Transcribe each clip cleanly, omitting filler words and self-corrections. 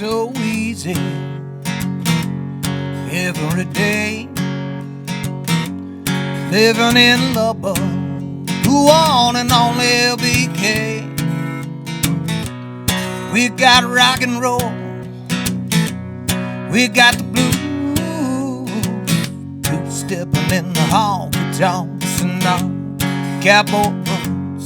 so easy every day. Living in Lubbock, the one and only LBK. We got rock and roll, we got the blues, two-stepping in the honky-tonks and our cowboy boots.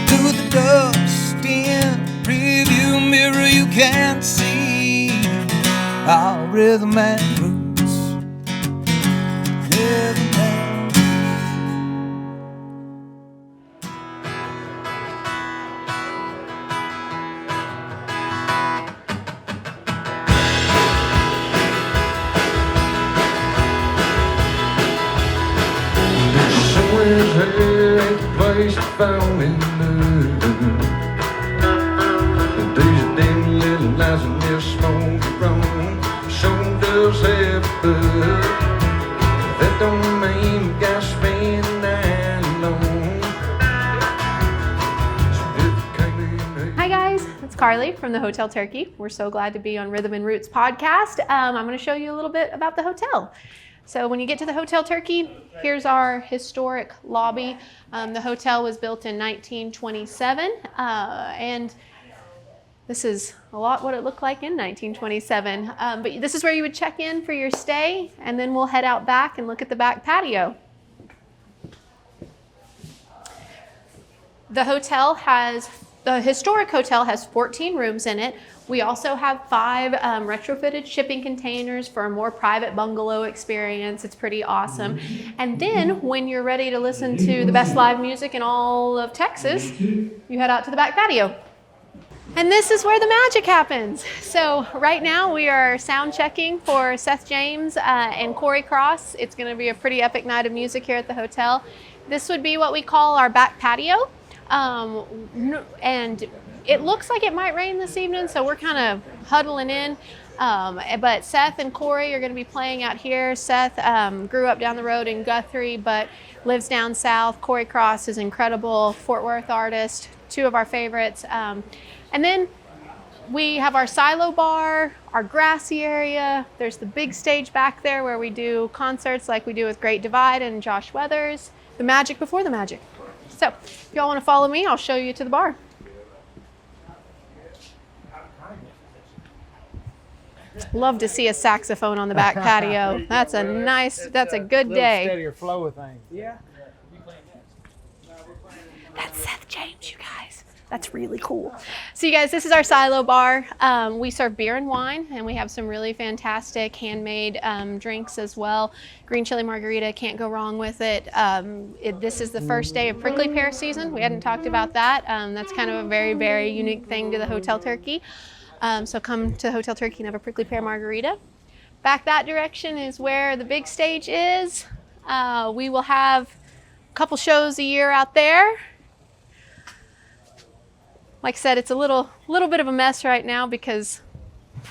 Through the dust in review mirror you can see our rhythm and roots. Rhythm and place found me new. These dim little lights and this smoke around shoulders heavy, but that don't mean we gotta spend the night alone. Hi guys, it's Carly from the Hotel Turkey. We're so glad to be on Rhythm and Roots podcast. I'm going to show you a little bit about the hotel. So when you get to the Hotel Turkey, here's our historic lobby. The hotel was built in 1927, and this is a lot what it looked like in 1927. But this is where you would check in for your stay, and then we'll head out back and look at the back patio. The historic hotel has 14 rooms in it. We also have 5 retrofitted shipping containers for a more private bungalow experience. It's pretty awesome. And then when you're ready to listen to the best live music in all of Texas, you head out to the back patio. And this is where the magic happens. So right now we are sound checking for Seth James and Corey Cross. It's going to be a pretty epic night of music here at the hotel. This would be what we call our back patio. And it looks like it might rain this evening, so we're kind of huddling in. But Seth and Corey are going to be playing out here. Seth grew up down the road in Guthrie, but lives down south. Corey Cross is an incredible Fort Worth artist, 2 of our favorites. And then we have our silo bar, our grassy area. There's the big stage back there where we do concerts like we do with Great Divide and Josh Weathers. The magic before the magic. So if y'all want to follow me, I'll show you to the bar. Love to see a saxophone on the back patio. That's a good day. Steadier flow of things. Yeah. That's Seth James, you guys. That's really cool. So you guys, this is our silo bar. We serve beer and wine, and we have some really fantastic handmade drinks as well. Green chili margarita, can't go wrong with it. This is the first day of prickly pear season. We hadn't talked about that. That's kind of a very, very unique thing to the Hotel Turkey. So come to Hotel Turkey and have a prickly pear margarita. Back that direction is where the big stage is. We will have a couple shows a year out there. Like I said, it's a little bit of a mess right now because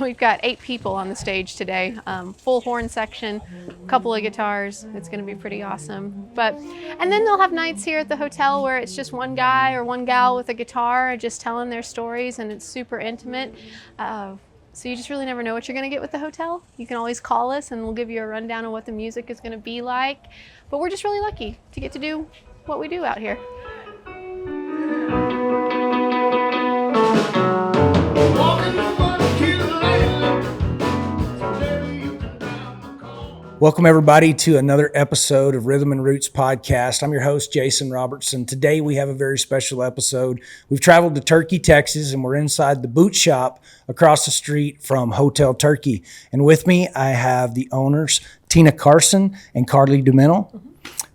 we've got 8 people on the stage today. Full horn section, a couple of guitars. It's going to be pretty awesome. And then they'll have nights here at the hotel where it's just one guy or one gal with a guitar just telling their stories, and it's super intimate. So you just really never know what you're going to get with the hotel. You can always call us and we'll give you a rundown of what the music is going to be like. But we're just really lucky to get to do what we do out here. Welcome, everybody, to another episode of Rhythm and Roots podcast. I'm your host, Jason Robertson. Today, we have a very special episode. We've traveled to Turkey, Texas, and we're inside the boot shop across the street from Hotel Turkey. And with me, I have the owners, Tina Carson and Carly Dumental. Mm-hmm.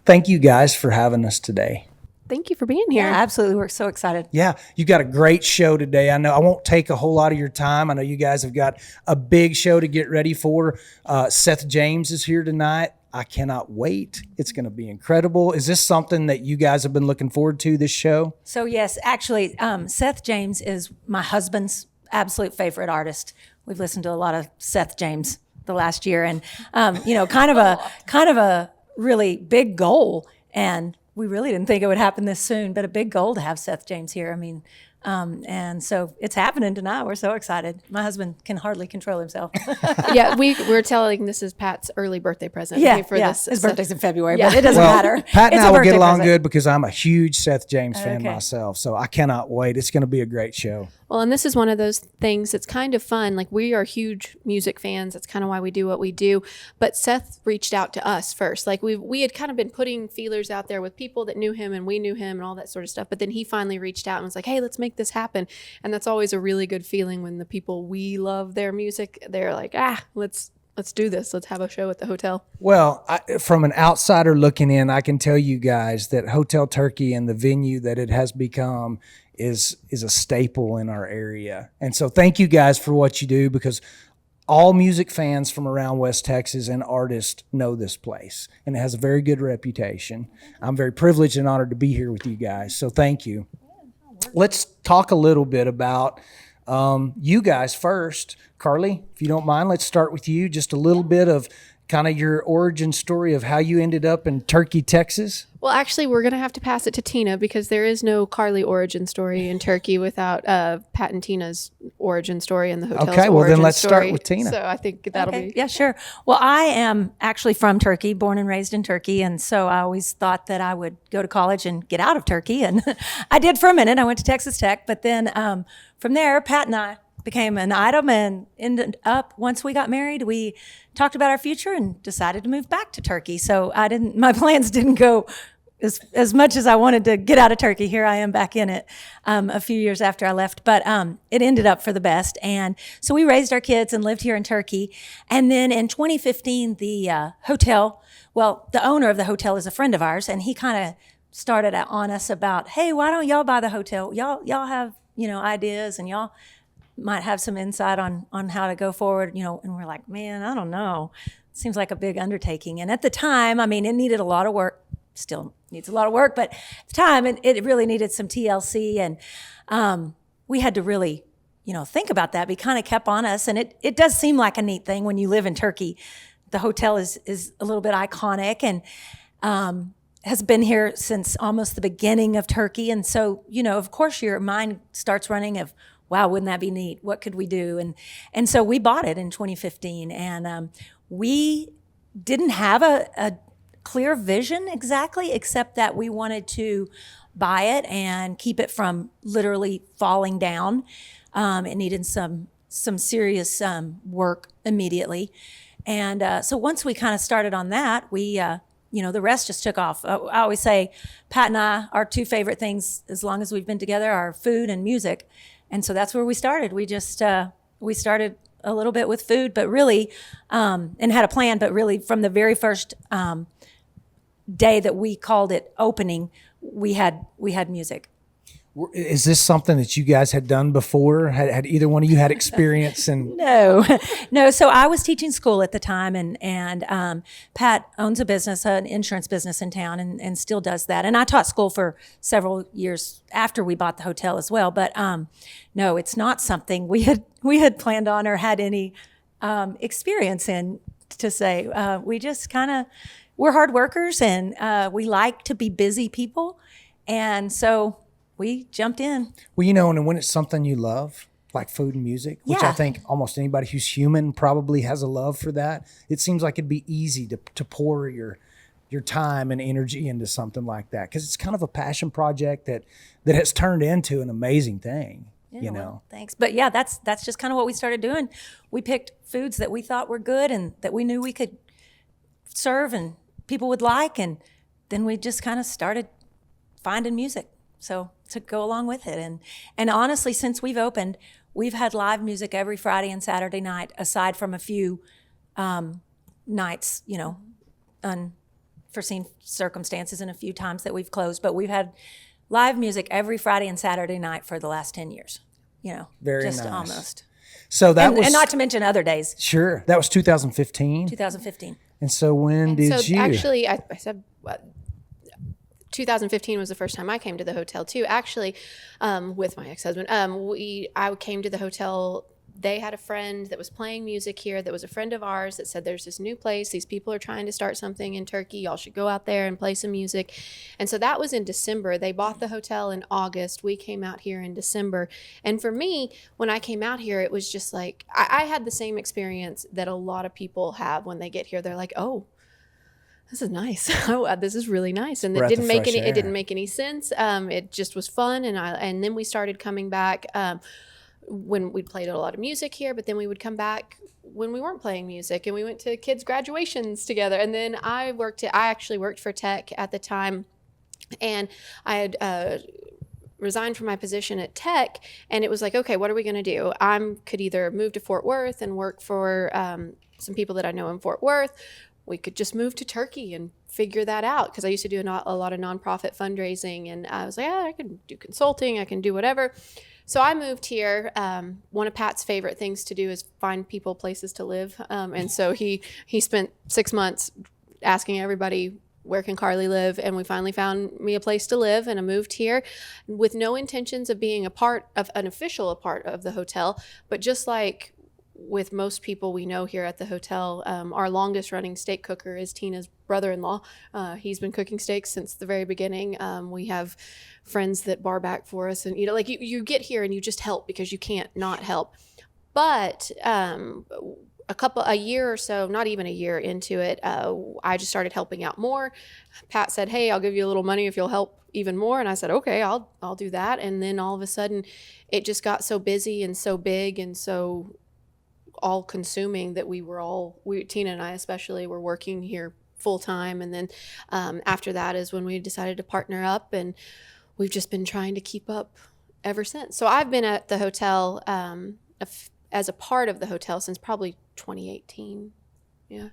Thank you guys for having us today. Thank you for being here. Yeah, absolutely. We're so excited. Yeah, you got a great show today. I know I won't take a whole lot of your time. I know you guys have got a big show to get ready for. Seth James is here tonight. I cannot wait. It's going to be incredible. Is this something that you guys have been looking forward to, this show? So yes, actually, Seth James is my husband's absolute favorite artist. We've listened to a lot of Seth James the last year, and kind of a really big goal. And we really didn't think it would happen this soon, but a big goal to have Seth James here. I mean, And so it's happening tonight. We're so excited. My husband can hardly control himself. Yeah, we're telling this is Pat's early birthday present. This. His birthday's in February, Yeah. but it doesn't matter. Pat and It's I a will get birthday along present. good because I'm a huge Seth James fan Okay. myself. So I cannot wait. It's going to be a great show. Well, and this is one of those things that's kind of fun. Like, we are huge music fans. That's kind of why we do what we do. But Seth reached out to us first. Like, we had kind of been putting feelers out there with people that knew him and we knew him and all that sort of stuff. But then he finally reached out and was like, hey, let's make this happen. And that's always a really good feeling when the people we love their music, they're like, let's do this. Let's have a show at the hotel. Well, from an outsider looking in, I can tell you guys that Hotel Turkey and the venue that it has become is a staple in our area. And so thank you guys for what you do, because all music fans from around West Texas and artists know this place, and it has a very good reputation. I'm very privileged and honored to be here with you guys. So thank you. Let's talk a little bit about you guys first. Carly, if you don't mind, let's start with you. Just a little bit of kind of your origin story of how you ended up in Turkey, Texas. Well, actually, we're going to have to pass it to Tina, because there is no Carly origin story in Turkey without Pat and Tina's origin story and the hotel's Okay, well, then origin let's start story. with Tina. So I think that'll Okay. be... Yeah, sure. Well, I am actually from Turkey, born and raised in Turkey. And so I always thought that I would go to college and get out of Turkey. And I did for a minute. I went to Texas Tech. But then from there, Pat and I became an item and ended up, once we got married, we talked about our future and decided to move back to Turkey. So my plans didn't go as much as I wanted to get out of Turkey. Here I am back in it a few years after I left, but it ended up for the best. And so we raised our kids and lived here in Turkey. And then in 2015, the owner of the hotel is a friend of ours, and he kind of started on us about, hey, why don't y'all buy the hotel? Y'all have, ideas, and y'all might have some insight on how to go forward, and we're like, man, I don't know. It seems like a big undertaking. And at the time, it needed a lot of work, still needs a lot of work, but at the time it really needed some TLC. And we had to really, think about that. But he kind of kept on us. And it does seem like a neat thing when you live in Turkey. The hotel is a little bit iconic and has been here since almost the beginning of Turkey. And so, of course, your mind starts running of, wow, wouldn't that be neat? What could we do? And so we bought it in 2015. And we didn't have a clear vision exactly, except that we wanted to buy it and keep it from literally falling down. It needed some serious work immediately. And so once we kind of started on that, we, the rest just took off. I always say, Pat and I, our two favorite things, as long as we've been together, are food and music. And so that's where we started. We just, we started a little bit with food, but really, and had a plan, but really from the very first day that we called it opening, we had music. Is this something that you guys had done before? Had either one of you had experience? And No. So I was teaching school at the time, and Pat owns a business, an insurance business in town, and still does that. And I taught school for several years after we bought the hotel as well. But no, it's not something we had planned on or had any experience in. To say we just we're hard workers, and we like to be busy people, and so we jumped in. Well, and when it's something you love, like food and music, which I Yeah. think almost anybody who's human probably has a love for that, it seems like it'd be easy to pour your time and energy into something like that, because it's kind of a passion project that has turned into an amazing thing. Well, thanks. But yeah, that's just kind of what we started doing. We picked foods that we thought were good and that we knew we could serve and people would like, and then we just kind of started finding music. So to go along with it. And honestly, since we've opened, we've had live music every Friday and Saturday night, aside from a few nights, unforeseen circumstances and a few times that we've closed. But we've had live music every Friday and Saturday night for the last 10 years, Very just nice. almost. So that was, And not to mention other days, sure, that was 2015. 2015. And so when did So you? actually, I said 2015 was the first time I came to the hotel too. Actually, with my ex-husband, I came to the hotel they had a friend that was playing music here that was a friend of ours that said, there's this new place. These people are trying to start something in Turkey. Y'all should go out there and play some music. And so that was in December. They bought the hotel in August. We came out here in December. And for me, when I came out here, it was just like, I had the same experience that a lot of people have when they get here. They're like, oh, this is nice. Oh, this is really nice. And it didn't make any sense. It just was fun. And then we started coming back, when we played a lot of music here, but then we would come back when we weren't playing music, and we went to kids' graduations together. And then I actually worked for Tech at the time, and I had resigned from my position at Tech, and it was like, okay, what are we going to do? I could either move to Fort Worth and work for some people that I know in Fort Worth. We could just move to Turkey and figure that out, because I used to do a lot of nonprofit fundraising, and I was like, I can do consulting, I can do whatever. So I moved here. One of Pat's favorite things to do is find people places to live. And so he spent 6 months asking everybody, where can Carly live? And we finally found me a place to live, and I moved here with no intentions of being an official part of the hotel. But just like with most people we know here at the hotel, our longest running steak cooker is Tina's brother-in-law. He's been cooking steaks since the very beginning. We have friends that bar back for us, and like you get here and you just help because you can't not help. But a year or so, not even a year into it, I just started helping out more. Pat said, hey, I'll give you a little money if you'll help even more. And I said, okay, I'll do that. And then all of a sudden it just got so busy and so big and so all consuming that Tina and I especially, were working here full time. And then after that is when we decided to partner up, and we've just been trying to keep up ever since. So I've been at the hotel as a part of the hotel since probably 2018. Yeah.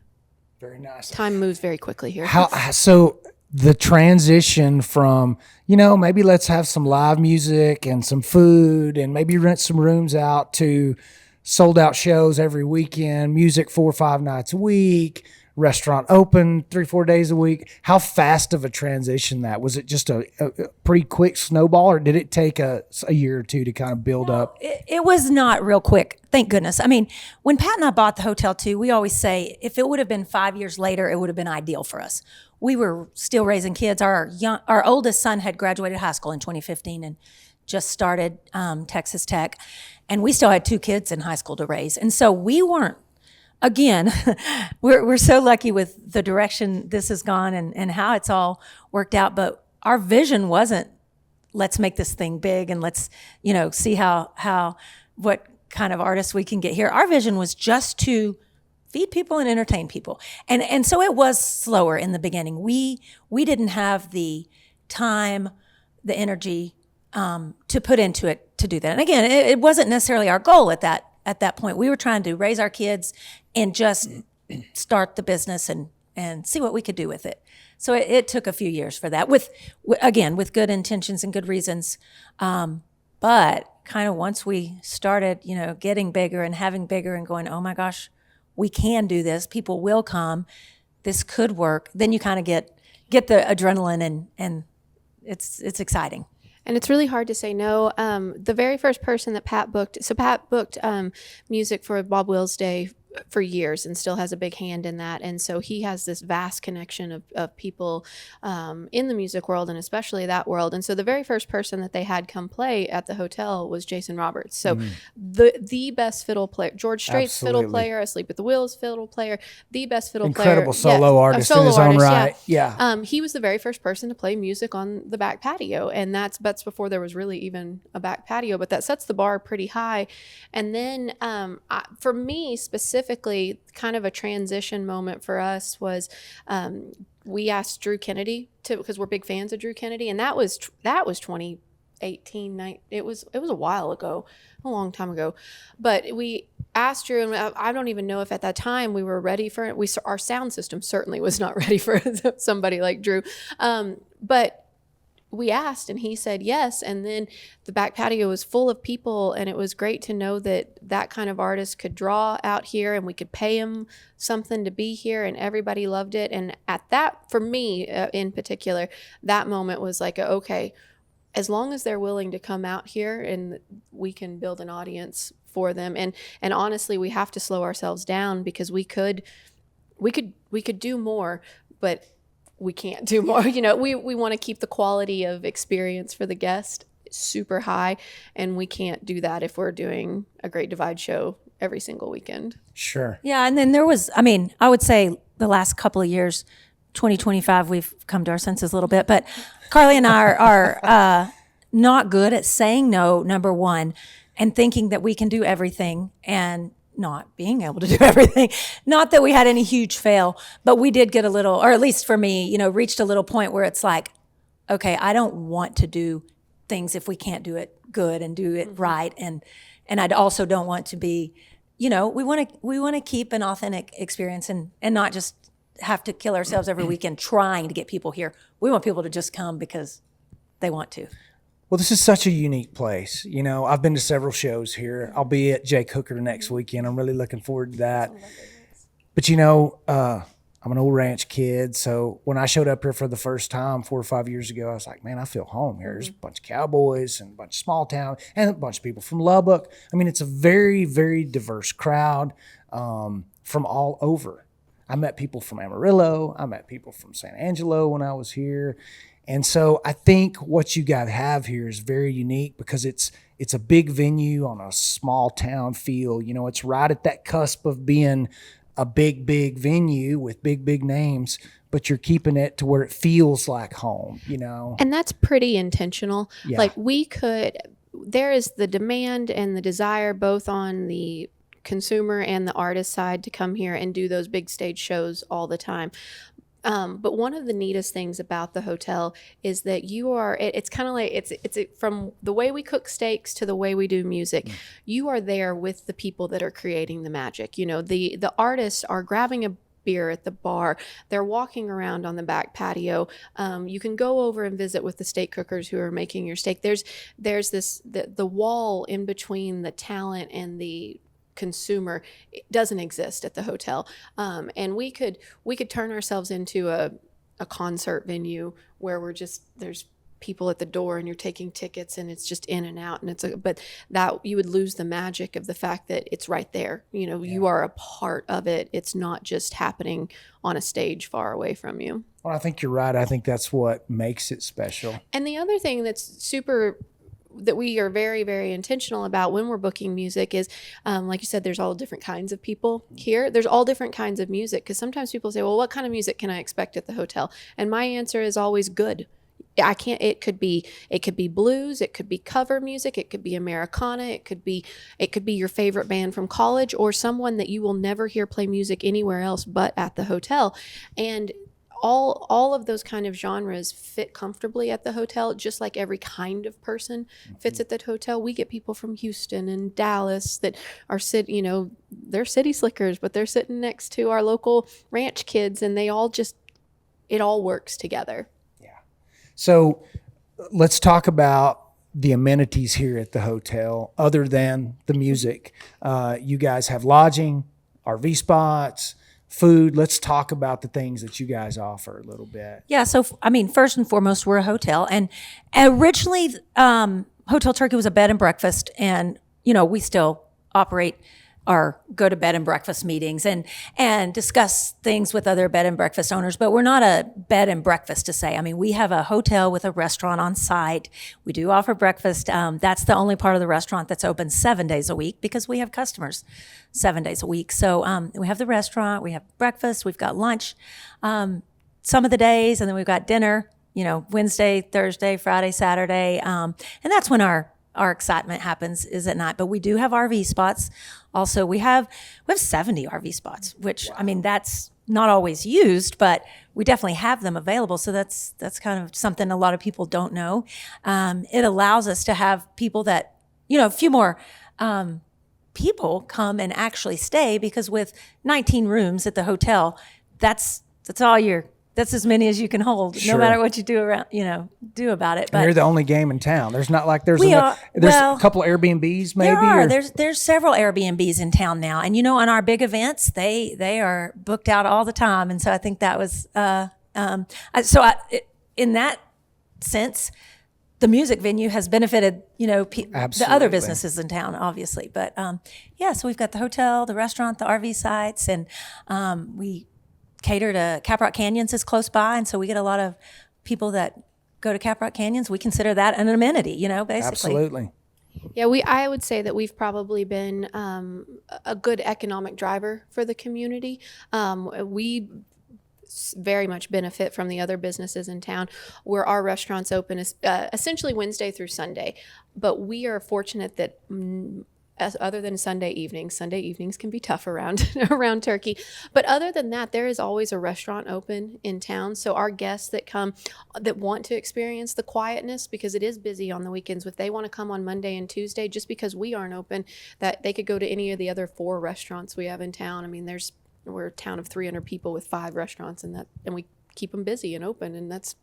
Very nice. Time moves very quickly here. So the transition from, maybe let's have some live music and some food and maybe rent some rooms out, to sold out shows every weekend, music 4 or 5 nights a week, restaurant open 3-4 days a week. How fast of a transition that was? It just a pretty quick snowball, or did it take a year or two to kind of build up? It was not real quick, thank goodness. I mean, when Pat and I bought the hotel too, we always say if it would have been 5 years later, it would have been ideal for us. We were still raising kids. Our oldest son had graduated high school in 2015 and just started Texas Tech, and we still had 2 kids in high school to raise. And so we weren't, again, we're so lucky with the direction this has gone and how it's all worked out. But our vision wasn't, let's make this thing big and let's, see what kind of artists we can get here. Our vision was just to feed people and entertain people. And so it was slower in the beginning. We didn't have the time, the energy to put into it to do that. And again, it wasn't necessarily our goal at that point. We were trying to raise our kids and just start the business and see what we could do with it. So it took a few years for that, with good intentions and good reasons. But kind of once we started, getting bigger and having bigger and going, oh my gosh, we can do this. People will come. This could work. Then you kind of get the adrenaline and it's exciting. And it's really hard to say no. The very first person that Pat booked music for Bob Wills Day for years and still has a big hand in that. And so he has this vast connection of people in the music world and especially that world. And so the very first person that they had come play at the hotel was Jason Roberts. So the best fiddle player, George Strait's fiddle player, Asleep at the Wheel's fiddle player, the best fiddle player. Incredible solo artist in his own right. Yeah. He was the very first person to play music on the back patio. And that's before there was really even a back patio, but that sets the bar pretty high. And then for me specifically, kind of a transition moment for us was we asked Drew Kennedy because we're big fans of Drew Kennedy, and that was 2018. It was a while ago, a long time ago, but we asked Drew, and I don't even know if at that time we were ready for it. Our sound system certainly was not ready for somebody like Drew, but we asked and he said yes. And then the back patio was full of people, and it was great to know that kind of artist could draw out here and we could pay him something to be here, and everybody loved it. And at that, for me in particular, that moment was like, okay, as long as they're willing to come out here and we can build an audience for them. And honestly, we have to slow ourselves down because we could do more, but we can't do more. We want to keep the quality of experience for the guest super high, and we can't do that if we're doing a Great Divide show every single weekend. Sure. Yeah, and then there was, I would say the last couple of years, 2025, we've come to our senses a little bit, but Carly and I are not good at saying no, number one, and thinking that we can do everything and not being able to do everything. Not that we had any huge fail, but we did get a little, or at least for me, reached a little point where it's like, okay, I don't want to do things if we can't do it good and do it right. And I also don't want to be, we want to keep an authentic experience and not just have to kill ourselves every weekend trying to get people here. We want people to just come because they want to. Well, this is such a unique place. I've been to several shows here. I'll be at Jake Hooker next weekend. I'm really looking forward to that. But I'm an old ranch kid, so when I showed up here for the first time 4 or 5 years ago, I was like, man, I feel home here. There's a bunch of cowboys and a bunch of small town and a bunch of people from Lubbock. It's a very, very diverse crowd from all over. I met people from Amarillo. I met people from San Angelo when I was here. And so I think what you got to have here is very unique because it's a big venue on a small town feel. It's right at that cusp of being a big, big venue with big, big names, but you're keeping it to where it feels like home, And that's pretty intentional. Yeah. Like there is the demand and the desire both on the consumer and the artist side to come here and do those big stage shows all the time. But one of the neatest things about the hotel is that it's kind of like, it's from the way we cook steaks to the way we do music, you are there with the people that are creating the magic. The artists are grabbing a beer at the bar. They're walking around on the back patio. You can go over and visit with the steak cookers who are making your steak. There's the wall in between the talent and the consumer. It doesn't exist at the hotel. And we could turn ourselves into a concert venue where there's people at the door and you're taking tickets and it's just in and out, and but that you would lose the magic of the fact that it's right there. You are a part of it. It's not just happening on a stage far away from you. Well, I think you're right. I think that's what makes it special. And the other thing that we are very, very intentional about when we're booking music is, like you said, there's all different kinds of people here. There's all different kinds of music, because sometimes people say, well, what kind of music can I expect at the hotel? And my answer is always good. It could be blues, it could be cover music, it could be Americana, it could be your favorite band from college, or someone that you will never hear play music anywhere else but at the hotel. And all of those kind of genres fit comfortably at the hotel, just like every kind of person fits at the hotel. We get people from Houston and Dallas that are they're city slickers, but they're sitting next to our local ranch kids, and it all works together. So let's talk about the amenities here at the hotel other than the music. You guys have lodging, RV spots, food. Let's talk about the things that you guys offer a little bit. Yeah. So, first and foremost, we're a hotel. And originally, Hotel Turkey was a bed and breakfast. And, we still operate or go to bed and breakfast meetings and discuss things with other bed and breakfast owners. But we're not a bed and breakfast to say. We have a hotel with a restaurant on site. We do offer breakfast. That's the only part of the restaurant that's open 7 days a week because we have customers 7 days a week. So we have the restaurant, we have breakfast, we've got lunch some of the days, and then we've got dinner, Wednesday, Thursday, Friday, Saturday. And that's when our excitement happens, is at night. But we do have RV spots. Also, we have 70 RV spots, which, wow. That's not always used, but we definitely have them available. So that's kind of something a lot of people don't know. It allows us to have people that, a few more people come and actually stay, because with 19 rooms at the hotel, that's as many as you can hold, Sure. No matter what you do about it. But and you're the only game in town. There's not like there's a couple Airbnbs maybe. There's several Airbnbs in town now, and on our big events they are booked out all the time, and so I think that was in that sense, the music venue has benefited, the other Absolutely. businesses in town, obviously. But so we've got the hotel, the restaurant, the RV sites, and we cater to Caprock Canyons is close by, and so we get a lot of people that go to Caprock Canyons. We consider that an amenity, basically. Absolutely. Yeah, I would say that we've probably been a good economic driver for the community. We very much benefit from the other businesses in town where our restaurants open essentially Wednesday through Sunday. But we are fortunate that other than Sunday evenings can be tough around Turkey. But other than that, there is always a restaurant open in town. So our guests that want to experience the quietness, because it is busy on the weekends, if they want to come on Monday and Tuesday, just because we aren't open, that they could go to any of the other 4 restaurants we have in town. I mean, we're a town of 300 people with 5 restaurants, and we keep them busy and open, and that's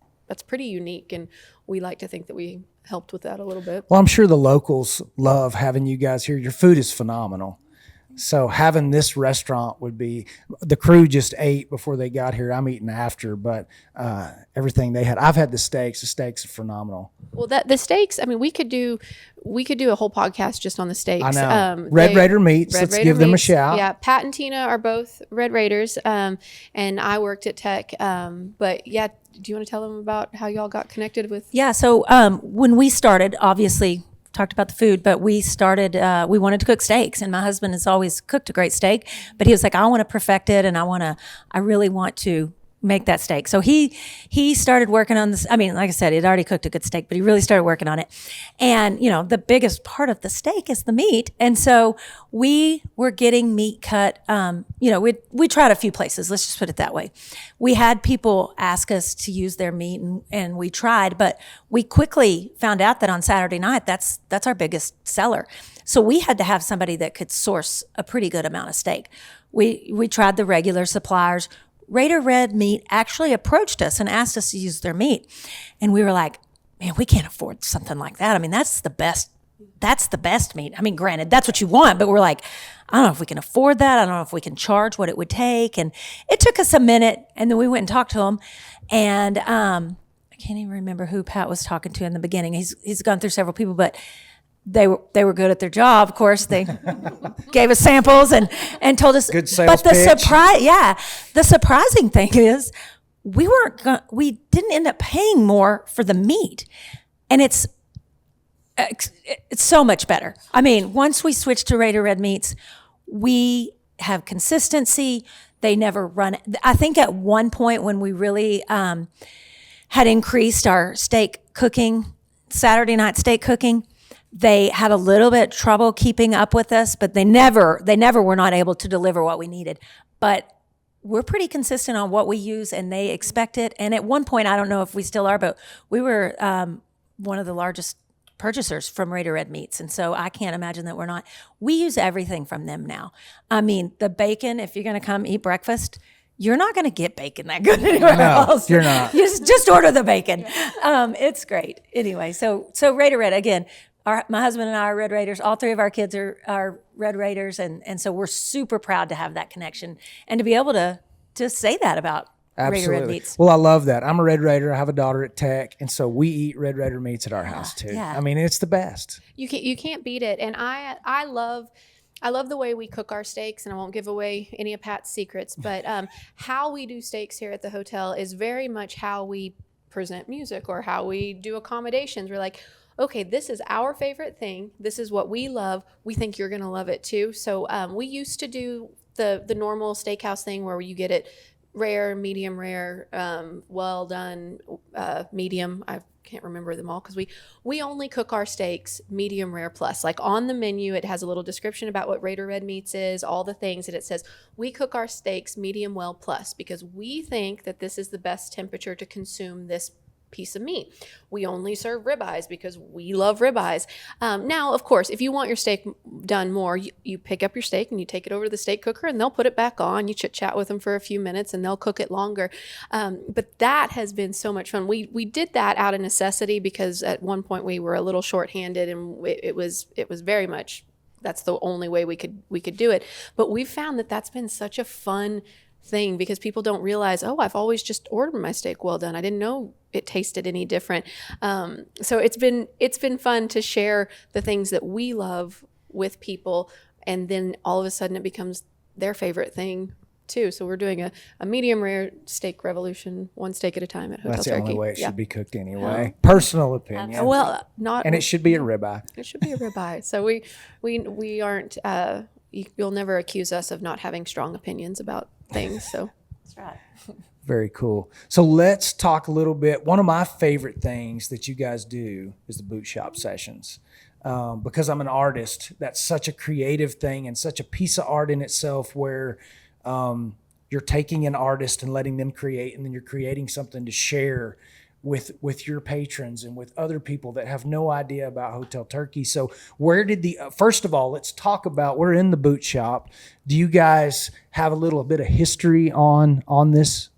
pretty unique. And we like to think that we helped with that a little bit. Well, I'm sure the locals love having you guys here. Your food is phenomenal. So having this restaurant would be, the crew just ate before they got here. I'm eating after, but everything they had, I've had the steaks. The steaks are phenomenal. Well, the steaks, I mean, we could do a whole podcast just on the steaks. I know. Red Raider Meats. Let's give them a shout. Yeah. Pat and Tina are both Red Raiders. And I worked at Tech. But yeah, do you want to tell them about how y'all got connected with? Yeah. So when we started, obviously talked about the food, but we started, we wanted to cook steaks, and my husband has always cooked a great steak, but he was like, I want to perfect it, and I really want to make that steak. So he started working on this. I mean, like I said, he'd already cooked a good steak, but he really started working on it. And, the biggest part of the steak is the meat. And so we were getting meat cut. We tried a few places. Let's just put it that way. We had people ask us to use their meat, and we tried, but we quickly found out that on Saturday night, that's our biggest seller. So we had to have somebody that could source a pretty good amount of steak. We tried the regular suppliers. Raider Red Meat actually approached us and asked us to use their meat. And we were like, man, we can't afford something like that. I mean, that's the best meat. I mean, granted, that's what you want, but we're like, I don't know if we can afford that. I don't know if we can charge what it would take. And it took us a minute, and then we went and talked to him. And I can't even remember who Pat was talking to in the beginning. He's gone through several people, but they were good at their job. Of course, they gave us samples and told us. Good sales but pitch. The surprising thing is we didn't end up paying more for the meat, and it's so much better. I mean, once we switched to Raider Red Meats, we have consistency. They never run. I think at one point when we really had increased our steak cooking, Saturday night steak cooking, they had a little bit trouble keeping up with us, but they never were not able to deliver what we needed. But we're pretty consistent on what we use, and they expect it. And at one point, I don't know if we still are, but we were one of the largest purchasers from Raider Red Meats. And so I can't imagine that we're not. We use everything from them now. I mean, the bacon, if you're going to come eat breakfast, you're not going to get bacon that good anywhere else. You're not. Just order the bacon. It's great. Anyway, so Raider Red, again, my husband and I are Red Raiders. All 3 of our kids are Red Raiders. And so we're super proud to have that connection and to be able to say that about Raider Red Meats. Well, I love that. I'm a Red Raider. I have a daughter at Tech, and so we eat Red Raider Meats at our house too. Yeah. I mean, it's the best. You can't beat it. And I love the way we cook our steaks, and I won't give away any of Pat's secrets, but how we do steaks here at the hotel is very much how we present music or how we do accommodations. We're like, okay, this is our favorite thing. This is what we love. We think you're going to love it too. So we used to do the normal steakhouse thing where you get it rare, medium rare, well done, medium. I can't remember them all because we only cook our steaks medium rare plus. Like on the menu, it has a little description about what Raider Red Meats is, all the things, and it says we cook our steaks medium well plus because we think that this is the best temperature to consume this piece of meat. We only serve ribeyes because we love ribeyes. Now, of course, if you want your steak done more, you pick up your steak and you take it over to the steak cooker and they'll put it back on. You chit chat with them for a few minutes and they'll cook it longer. But that has been so much fun. We did that out of necessity because at one point we were a little shorthanded and it was very much, that's the only way we could do it. But we've found that that's been such a fun thing because people don't realize, oh, I've always just ordered my steak well done. I didn't know it tasted any different. So it's been fun to share the things that we love with people, and then all of a sudden it becomes their favorite thing too. So we're doing a medium rare steak revolution, one steak at a time at Hotel That's Turkey. the only way it Yeah. should be cooked anyway. Personal opinion. Well, not, And it should be a ribeye. it should be a ribeye. So we aren't. You'll never accuse us of not having strong opinions about things. So That's right. Very cool. So let's talk a little bit. One of my favorite things that you guys do is the boot shop sessions. Because I'm an artist, that's such a creative thing and such a piece of art in itself where you're taking an artist and letting them create, and then you're creating something to share with your patrons and with other people that have no idea about Hotel Turkey. So where did first of all, let's talk about, we're in the boot shop. Do you guys have a little bit of history on this?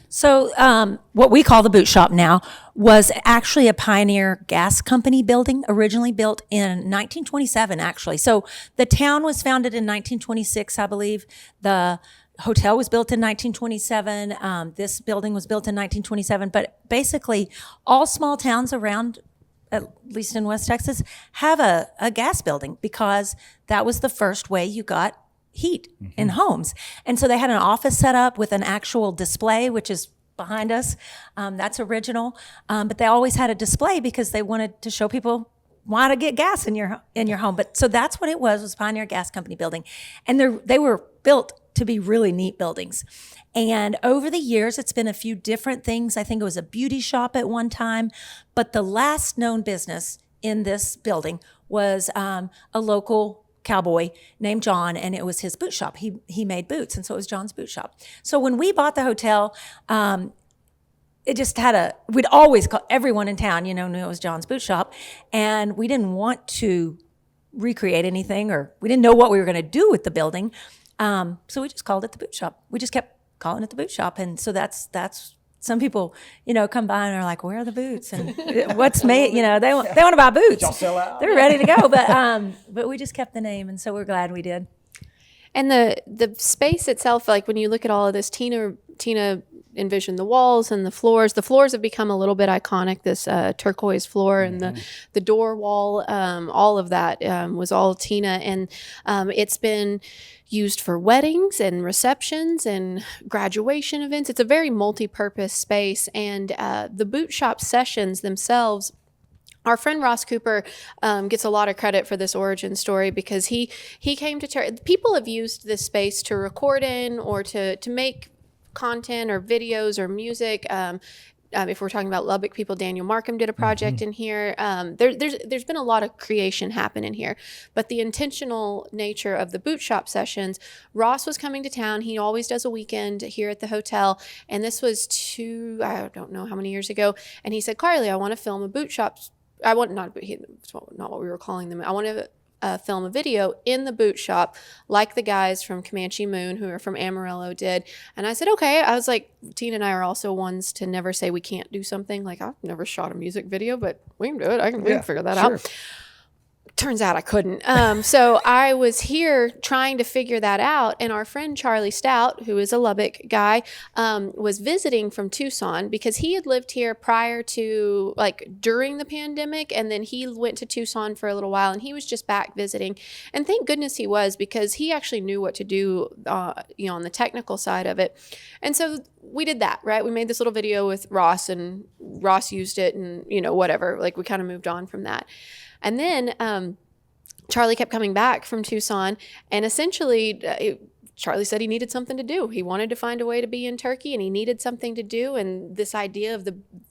So what we call the boot shop now was actually a Pioneer Gas Company building, originally built in 1927, actually. So the town was founded in 1926, I believe. The hotel was built in 1927. This building was built in 1927. But basically, all small towns around, at least in West Texas, have a gas building because that was the first way you got heat in homes. And so they had an office set up with an actual display, which is behind us. That's original. But they always had a display because they wanted to show people why to get gas in your home. But so that's what it was Pioneer Gas Company building. And they were built to be really neat buildings. And over the years, it's been a few different things. I think it was a beauty shop at one time. But the last known business in this building was a local cowboy named John, and it was his boot shop. He made boots, and so it was John's boot shop. So when we bought the hotel, it just had we'd always call everyone in town, knew it was John's boot shop, and we didn't want to recreate anything, or we didn't know what we were going to do with the building. So we just called it the boot shop. We just kept calling it the boot shop, and so that's. Some people, come by and are like, "Where are the boots? And what's made?" They want to buy boots. Y'all sell out? They're ready to go, but we just kept the name, and so we're glad we did. And the space itself, like when you look at all of this, Tina envisioned the walls and the floors. The floors have become a little bit iconic. This turquoise floor and the door wall, all of that was all Tina, and it's been used for weddings and receptions and graduation events. It's a very multi-purpose space, and the boot shop sessions themselves. Our friend Ross Cooper gets a lot of credit for this origin story because he came to people have used this space to record in or to make content or videos or music. If we're talking about Lubbock people, Daniel Markham did a project in here. There's been a lot of creation happen in here, but the intentional nature of the boot shop sessions, Ross was coming to town. He always does a weekend here at the hotel, and this was I don't know how many years ago, and he said, "Carly, I want to film a boot shop. I want not what we were calling them. I want to film a video in the boot shop like the guys from Comanche Moon who are from Amarillo did." And I said, okay. I was like, Tina and I are also ones to never say we can't do something. Like, I've never shot a music video, but we can do it. We can figure that out. Turns out I couldn't. So I was here trying to figure that out. And our friend Charlie Stout, who is a Lubbock guy, was visiting from Tucson because he had lived here prior to, during the pandemic. And then he went to Tucson for a little while and he was just back visiting. And thank goodness he was, because he actually knew what to do, on the technical side of it. And so we did that, right? We made this little video with Ross, and Ross used it, and, whatever. We kind of moved on from that. And then Charlie kept coming back from Tucson, and essentially Charlie said he needed something to do. He wanted to find a way to be in Turkey, and he needed something to do. And this idea of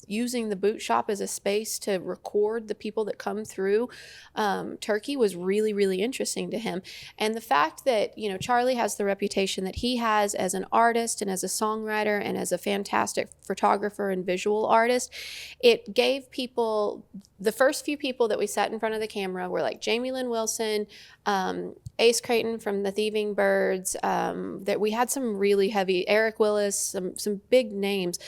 using the boot shop as a space to record the people that come through Turkey was really, really interesting to him. And the fact that, Charlie has the reputation that he has as an artist and as a songwriter and as a fantastic photographer and visual artist, it gave people, the first few people that we sat in front of the camera were like Jamie Lynn Wilson, Ace Creighton from the Thieving Birds, that we had some really heavy, Eric Willis, some big names.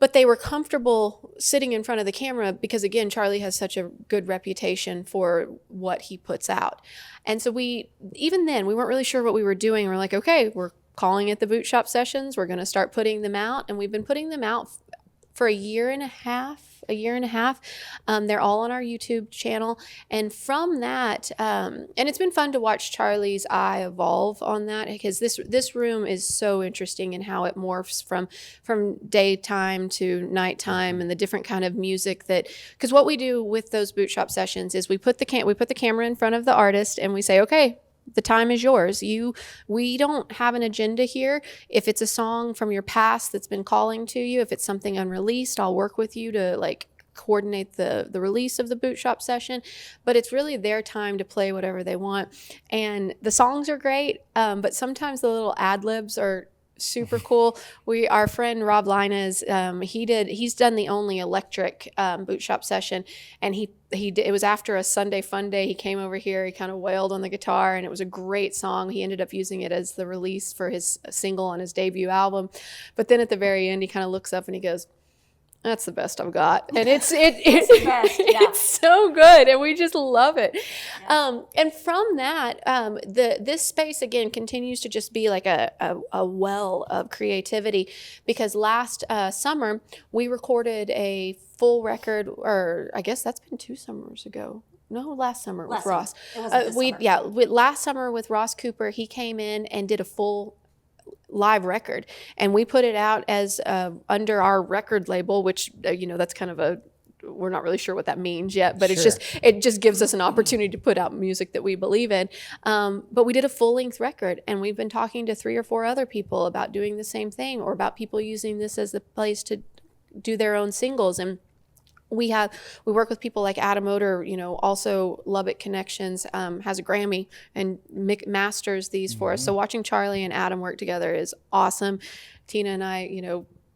But they were comfortable sitting in front of the camera because, again, Charlie has such a good reputation for what he puts out. And so even then, we weren't really sure what we were doing. We're like, okay, we're calling it the Boot Shop Sessions. We're going to start putting them out, and we've been putting them out for a year and a half. They're all on our YouTube channel. And from that, and it's been fun to watch Charlie's eye evolve on that, because this room is so interesting in how it morphs from daytime to nighttime, and the different kind of music because what we do with those Boot Shop Sessions is we put the camera in front of the artist and we say, okay, the time is yours. We don't have an agenda here. If it's a song from your past that's been calling to you, if it's something unreleased, I'll work with you to coordinate the release of the Boot Shop Session. But it's really their time to play whatever they want. And the songs are great, but sometimes the little ad libs are super cool. Our friend Rob Linez, he's done the only electric Boot Shop Session, and it was after a Sunday fun day. He came over here, he kind of wailed on the guitar, and it was a great song. He ended up using it as the release for his single on his debut album. But then at the very end, he kind of looks up and he goes, "That's the best I've got." And it's the best, yeah. It's so good, and we just love it. Yeah. And from that, this space again continues to just be like a well of creativity, because last summer we recorded a full record, or I guess that's been 2 summers ago. No, last summer with Ross. It wasn't this summer. Last summer with Ross Cooper, he came in and did a full live record, and we put it out as under our record label, which that's kind of we're not really sure what that means yet, but sure. it just gives us an opportunity to put out music that we believe in. But we did a full-length record, and we've been talking to 3 or 4 other people about doing the same thing, or about people using this as the place to do their own singles. And we work with people like Adam Oder, also Lubbock Connections, has a Grammy and masters these for us. So watching Charlie and Adam work together is awesome. Tina and I,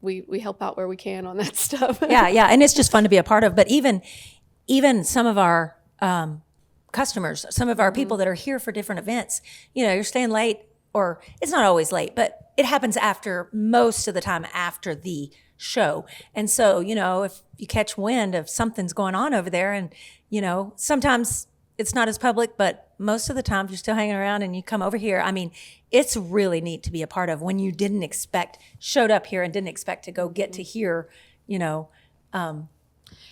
we help out where we can on that stuff. Yeah. And it's just fun to be a part of. But even some of our customers, some of our people that are here for different events, you're staying late, or it's not always late, but it happens most of the time after the show. And so, if you catch wind of something's going on over there, and, sometimes it's not as public, but most of the time you're still hanging around and you come over here. I mean, it's really neat to be a part of when you showed up here and didn't expect to go get to hear,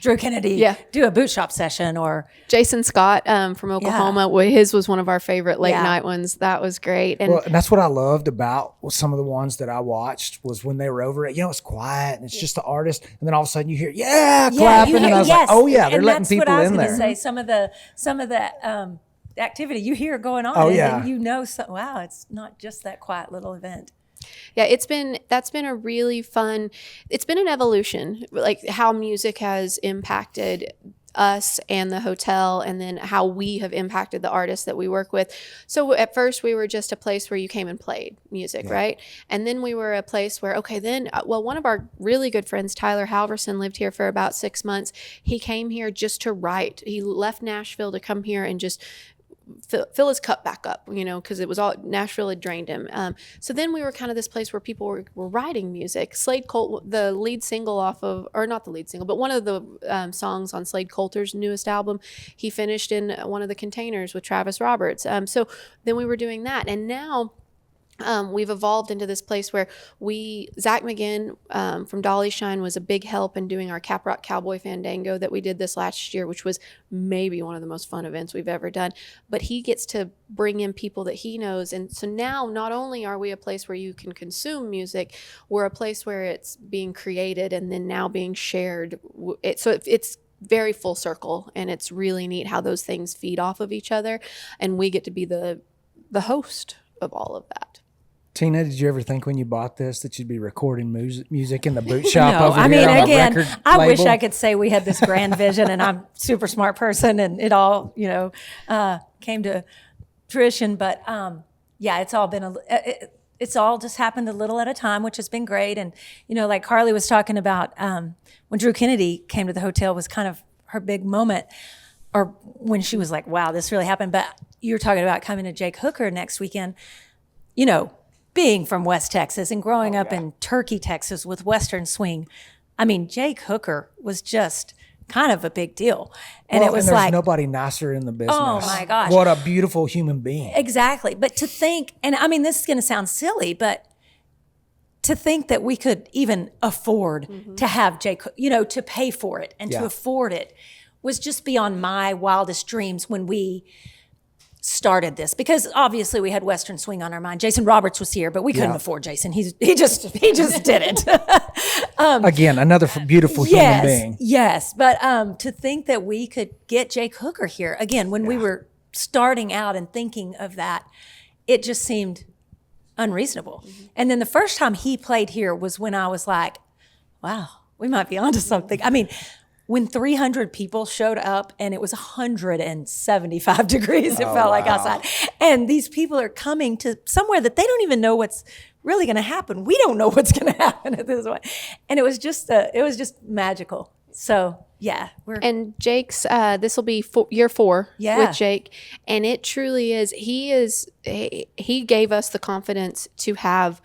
Drew Kennedy do a Boot Shop Session, or Jason Scott from Oklahoma. Yeah. His was one of our favorite late night ones. That was great. And that's what I loved about some of the ones that I watched, was when they were over it. It's quiet and it's just the artist, and then all of a sudden you hear clapping, and I was like, oh yeah, they're letting people in there. Say some of the activity you hear going on. And wow, it's not just that quiet little event. Yeah, that's been a really fun, it's been an evolution, like how music has impacted us and the hotel, and then how we have impacted the artists that we work with. So at first we were just a place where you came and played music, right? And then we were a place where, one of our really good friends, Tyler Halverson, lived here for about 6 months. He came here just to write. He left Nashville to come here and just fill his cup back up, because it was all, Nashville had drained him. So then we were kind of this place where people were writing music. Slade Colt, the lead single or not the lead single, but one of the songs on Slade Coulter's newest album, he finished in one of the Containers with Travis Roberts. So then we were doing that. And now we've evolved into this place where Zach McGinn from Dolly Shine was a big help in doing our Cap Rock Cowboy Fandango that we did this last year, which was maybe one of the most fun events we've ever done. But he gets to bring in people that he knows. And so now not only are we a place where you can consume music, we're a place where it's being created and then now being shared. So it's very full circle, and it's really neat how those things feed off of each other. And we get to be the host of all of that. Tina, did you ever think when you bought this that you'd be recording music in the boot shop? No, over here on again, the record I label? wish I could say we had this grand vision, and I'm a super smart person, and it all, came to fruition. But it's all been it's all just happened a little at a time, which has been great. And like Carly was talking about, when Drew Kennedy came to the hotel was kind of her big moment, or when she was like, "Wow, this really happened." But you're talking about coming to Jake Hooker next weekend, being from West Texas and growing up in Turkey, Texas with Western swing. I mean, Jake Hooker was just kind of a big deal. And Well, it was there's like, nobody nicer in the business. Oh, my gosh. What a beautiful human being. exactly. But to think, and I mean, this is going to sound silly, but to think that we could even afford to have to pay for it and Yeah. to afford it was just beyond my wildest dreams when we started this, because obviously we had Western Swing on our mind. Jason Roberts was here, but we couldn't Yeah. afford Jason. He just did it. Again, another beautiful human being. Yes. But to think that we could get Jake Hooker here again, when we were starting out and thinking of that, it just seemed unreasonable. And then the first time he played here was when I was like, wow, we might be onto something. I mean, when 300 people showed up and it was 175 degrees, it felt like outside. And these people are coming to somewhere that they don't even know what's really going to happen. We don't know what's going to happen at this point. And it was just magical. So yeah, And Jake's, this will be year 4 Yeah. with Jake. And it truly is, he gave us the confidence to have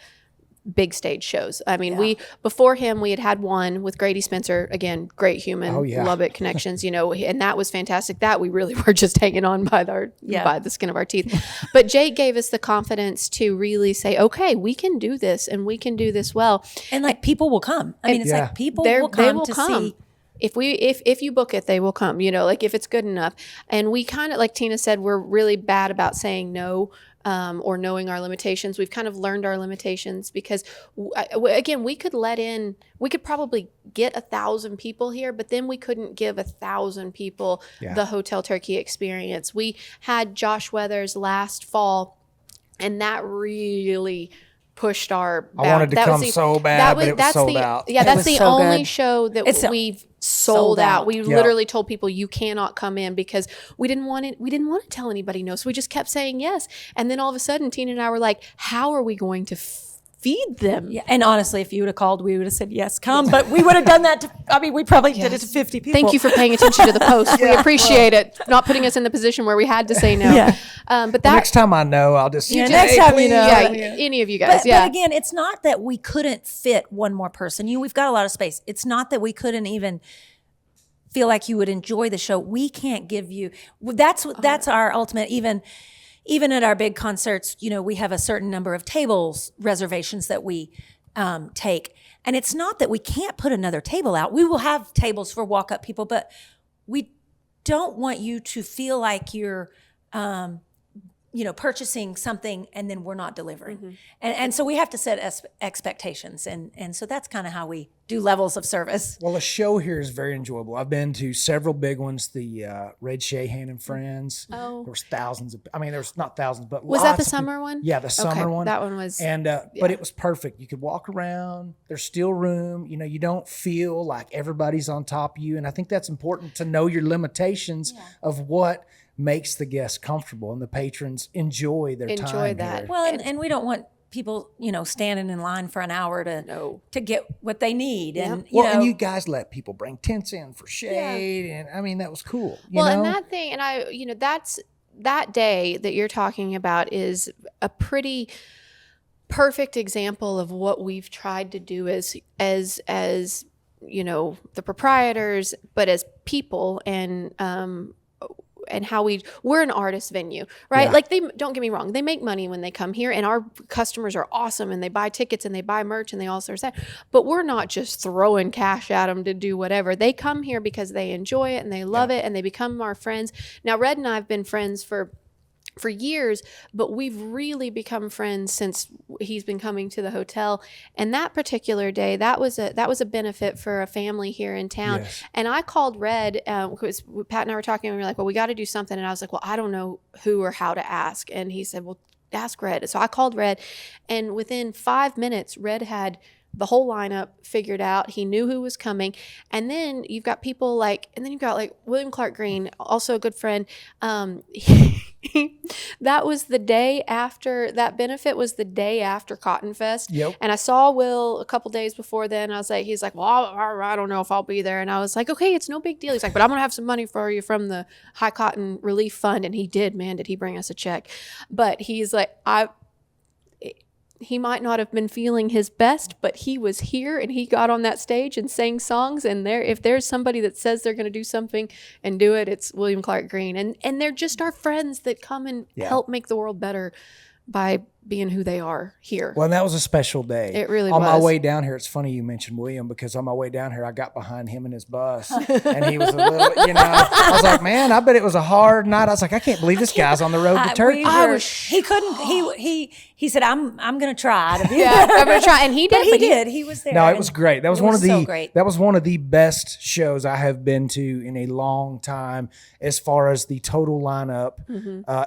big stage shows. I mean, before him, we had one with Grady Spencer, again, great human, Lubbock connections, and that was fantastic. That we really were just hanging on by by the skin of our teeth. But Jake gave us the confidence to really say, okay, we can do this and we can do this well. and like people will come. I mean, it's like people will come to see. If you book it, they will come, like if it's good enough. And we kind of, like Tina said, we're really bad about saying no. Or knowing our limitations. We've kind of learned our limitations because, again, we could probably get 1,000 people here, but then we couldn't give 1,000 people the Hotel Turkey experience. We had Josh Weathers last fall, and that really pushed our I wanted to come so bad, but it was sold out. Yeah, It that's was the so only good. show that we've sold out. We literally told people you cannot come in because we didn't want to tell anybody no. So we just kept saying yes. And then all of a sudden Tina and I were like, how are we going to feed them? Yeah, and honestly, if you would have called, we would have said yes, come. But we would have done that. We probably did it to 50 people. Thank you for paying attention to the post. We appreciate it. Not putting us in the position where we had to say no. Yeah. But that Next time I know, I'll just next time you know. any of you guys. But again, it's not that we couldn't fit one more person. We've got a lot of space. It's not that we couldn't even feel like you would enjoy the show. We can't give you. That's our ultimate. Even at our big concerts, we have a certain number of tables reservations that we take. And it's not that we can't put another table out. We will have tables for walk-up people, but we don't want you to feel like you're, purchasing something and then we're not delivering. And so we have to set expectations. And so that's kind of how we do levels of service. Well, a show here is very enjoyable. I've been to several big ones. The Red Shahan and Friends. Oh. There was thousands of. I mean, there's not thousands, but Was lots that the of summer people. one? Yeah, the summer one. That one was. And but it was perfect. You could walk around. There's still room. You don't feel like everybody's on top of you. And I think that's important to know your limitations of what makes the guests comfortable and the patrons enjoy their time that. here. Well, and we don't want people, standing in line for an hour to get what they need. And And you guys let people bring tents in for shade, and I mean that was cool. You know? And that thing, and that's that day that you're talking about is a pretty perfect example of what we've tried to do as the proprietors, but as people and how we're an artist venue, right? Yeah. Like don't get me wrong, they make money when they come here and our customers are awesome and they buy tickets and they buy merch and they all sort of that, but we're not just throwing cash at them to do whatever. They come here because they enjoy it and they love it and they become our friends. Now, Red and I have been friends for years, but we've really become friends since he's been coming to the hotel. And that particular day, that was a benefit for a family here in town. Yes. And I called Red because Pat and I were talking and we were like, well, we got to do something. And I was like, well, I don't know who or how to ask. And he said, well, ask Red. So I called Red, and within 5 minutes, Red had the whole lineup figured out. He knew who was coming. And then you've got people like William Clark Green, also a good friend. That was the day after, that benefit was the day after Cotton Fest. Yep. And I saw Will a couple days before then. He's like, well, I don't know if I'll be there. And I was like, okay, it's no big deal. He's like, but I'm going to have some money for you from the High Cotton Relief Fund. And he did, man, did he bring us a check. But he's like, he might not have been feeling his best, but he was here and he got on that stage and sang songs. And if there's somebody that says they're going to do something and do it, it's William Clark Green. And they're just our friends that come and help make the world better by being who they are here. Well, and that was a special day. It really was. On my was. way down here, it's funny you mentioned William, because on my way down here, I got behind him in his bus, and he was a little, I was like, man, I bet it was a hard night. I was like, I can't believe this guy's on the road to Turkey. He couldn't. He said, I'm going to try to be I'm going to try, and he did. But he did. He was there. No, it was great. That was one of the so great. That was one of the best shows I have been to in a long time, as far as the total lineup.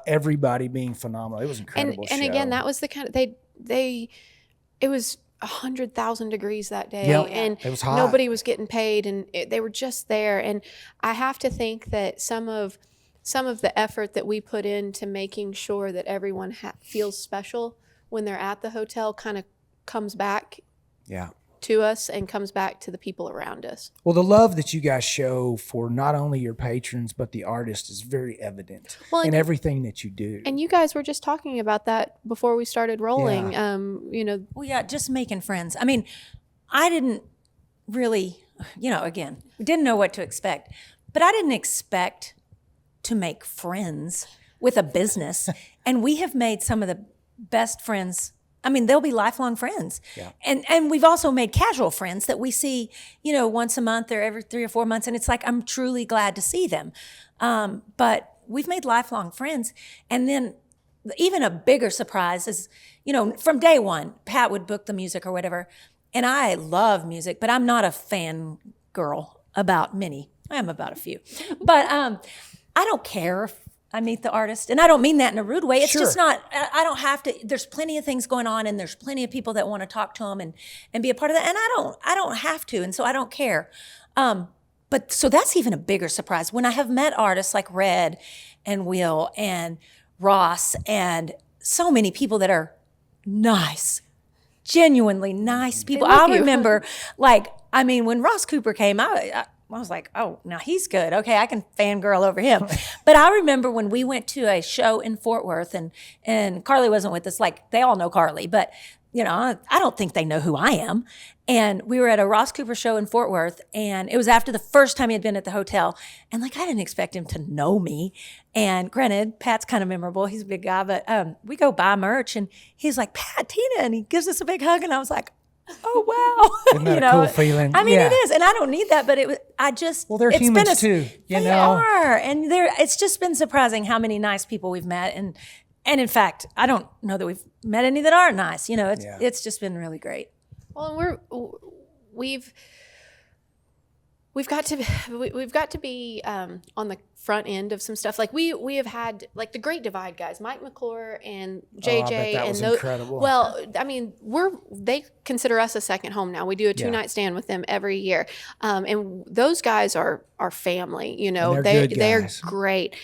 Everybody being phenomenal. It was incredible. And again, that was the kind of it was 100,000 degrees that day, and it was hot. Nobody was getting paid, and they were just there. And I have to think that some of the effort that we put into making sure that everyone feels special when they're at the hotel kind of comes back to us and comes back to the people around us. Well, the love that you guys show for not only your patrons but the artists is very evident in everything that you do. And you guys were just talking about that before we started rolling. Just making friends. I mean, I didn't really, again, didn't know what to expect, but I didn't expect to make friends with a business. And we have made some of the best friends. I mean, they'll be lifelong friends. Yeah. And we've also made casual friends that we see, once a month or every 3 or 4 months. And it's like, I'm truly glad to see them. But we've made lifelong friends. And then even a bigger surprise is, from day one, Pat would book the music or whatever. And I love music, but I'm not a fan girl about many. I am about a few. But I don't care if I meet the artist. And I don't mean that in a rude way. It's just not, I don't have to, there's plenty of things going on, and there's plenty of people that want to talk to them and be a part of that. And I don't have to. And so I don't care. But so that's even a bigger surprise. When I have met artists like Red and Will and Ross and so many people that are nice, genuinely nice people. I remember when Ross Cooper came, I was like, oh, now he's good. Okay, I can fangirl over him. But I remember when we went to a show in Fort Worth, and Carly wasn't with us. Like, they all know Carly, but I don't think they know who I am. And we were at a Ross Cooper show in Fort Worth, and it was after the first time he had been at the hotel. And I didn't expect him to know me. And granted, Pat's kind of memorable. He's a big guy, but we go buy merch, and he's like, Pat, Tina, and he gives us a big hug, and I was like, oh, wow. Isn't that a cool feeling? I mean, it is. And I don't need that, but they're humans too. They are. And it's just been surprising how many nice people we've met. And in fact, I don't know that we've met any that aren't nice. It's just been really great. Well, and we've got to be on the front end of some stuff. Like we have had like the Great Divide guys, Mike McClure and JJ, that was incredible. Well, I mean, they consider us a second home now. We do a 2-night stand with them every year, and those guys are our family. They're great.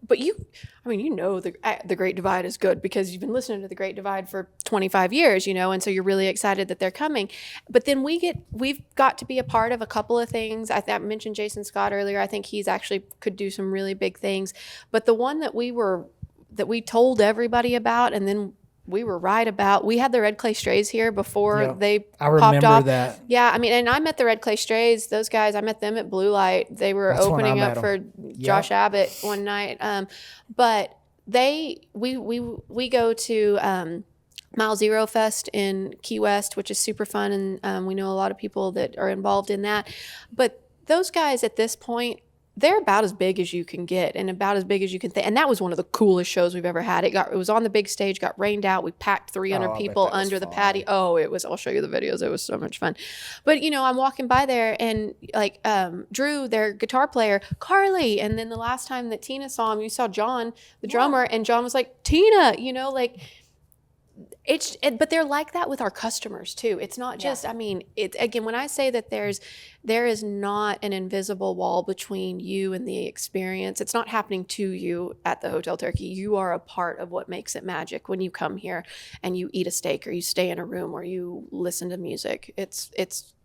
But the Great Divide is good because you've been listening to the Great Divide for 25 years, and so you're really excited that they're coming. But then we've got to be a part of a couple of things. I mentioned Jason Scott earlier. I think he's actually could do some really big things. But the one that we told everybody about, and then we were right about. We had the Red Clay Strays here before they popped off. I remember that. Yeah, I mean, and I met the Red Clay Strays. Those guys, I met them at Blue Light. They were opening up for Josh Abbott one night. But we go to Mile Zero Fest in Key West, which is super fun, and we know a lot of people that are involved in that. But those guys at this point, they're about as big as you can get and about as big as you can think. And that was one of the coolest shows we've ever had. It was on the big stage, got rained out. We packed 300 people under the patio. Oh, I'll show you the videos. It was so much fun. But, I'm walking by there and Drew, their guitar player, Carly. And then the last time that Tina saw him, you saw John, the drummer, and John was like, Tina, but they're like that with our customers too. It's not just, again, when I say that there is not an invisible wall between you and the experience, it's not happening to you at the Hotel Turkey. You are a part of what makes it magic when you come here and you eat a steak or you stay in a room or you listen to music.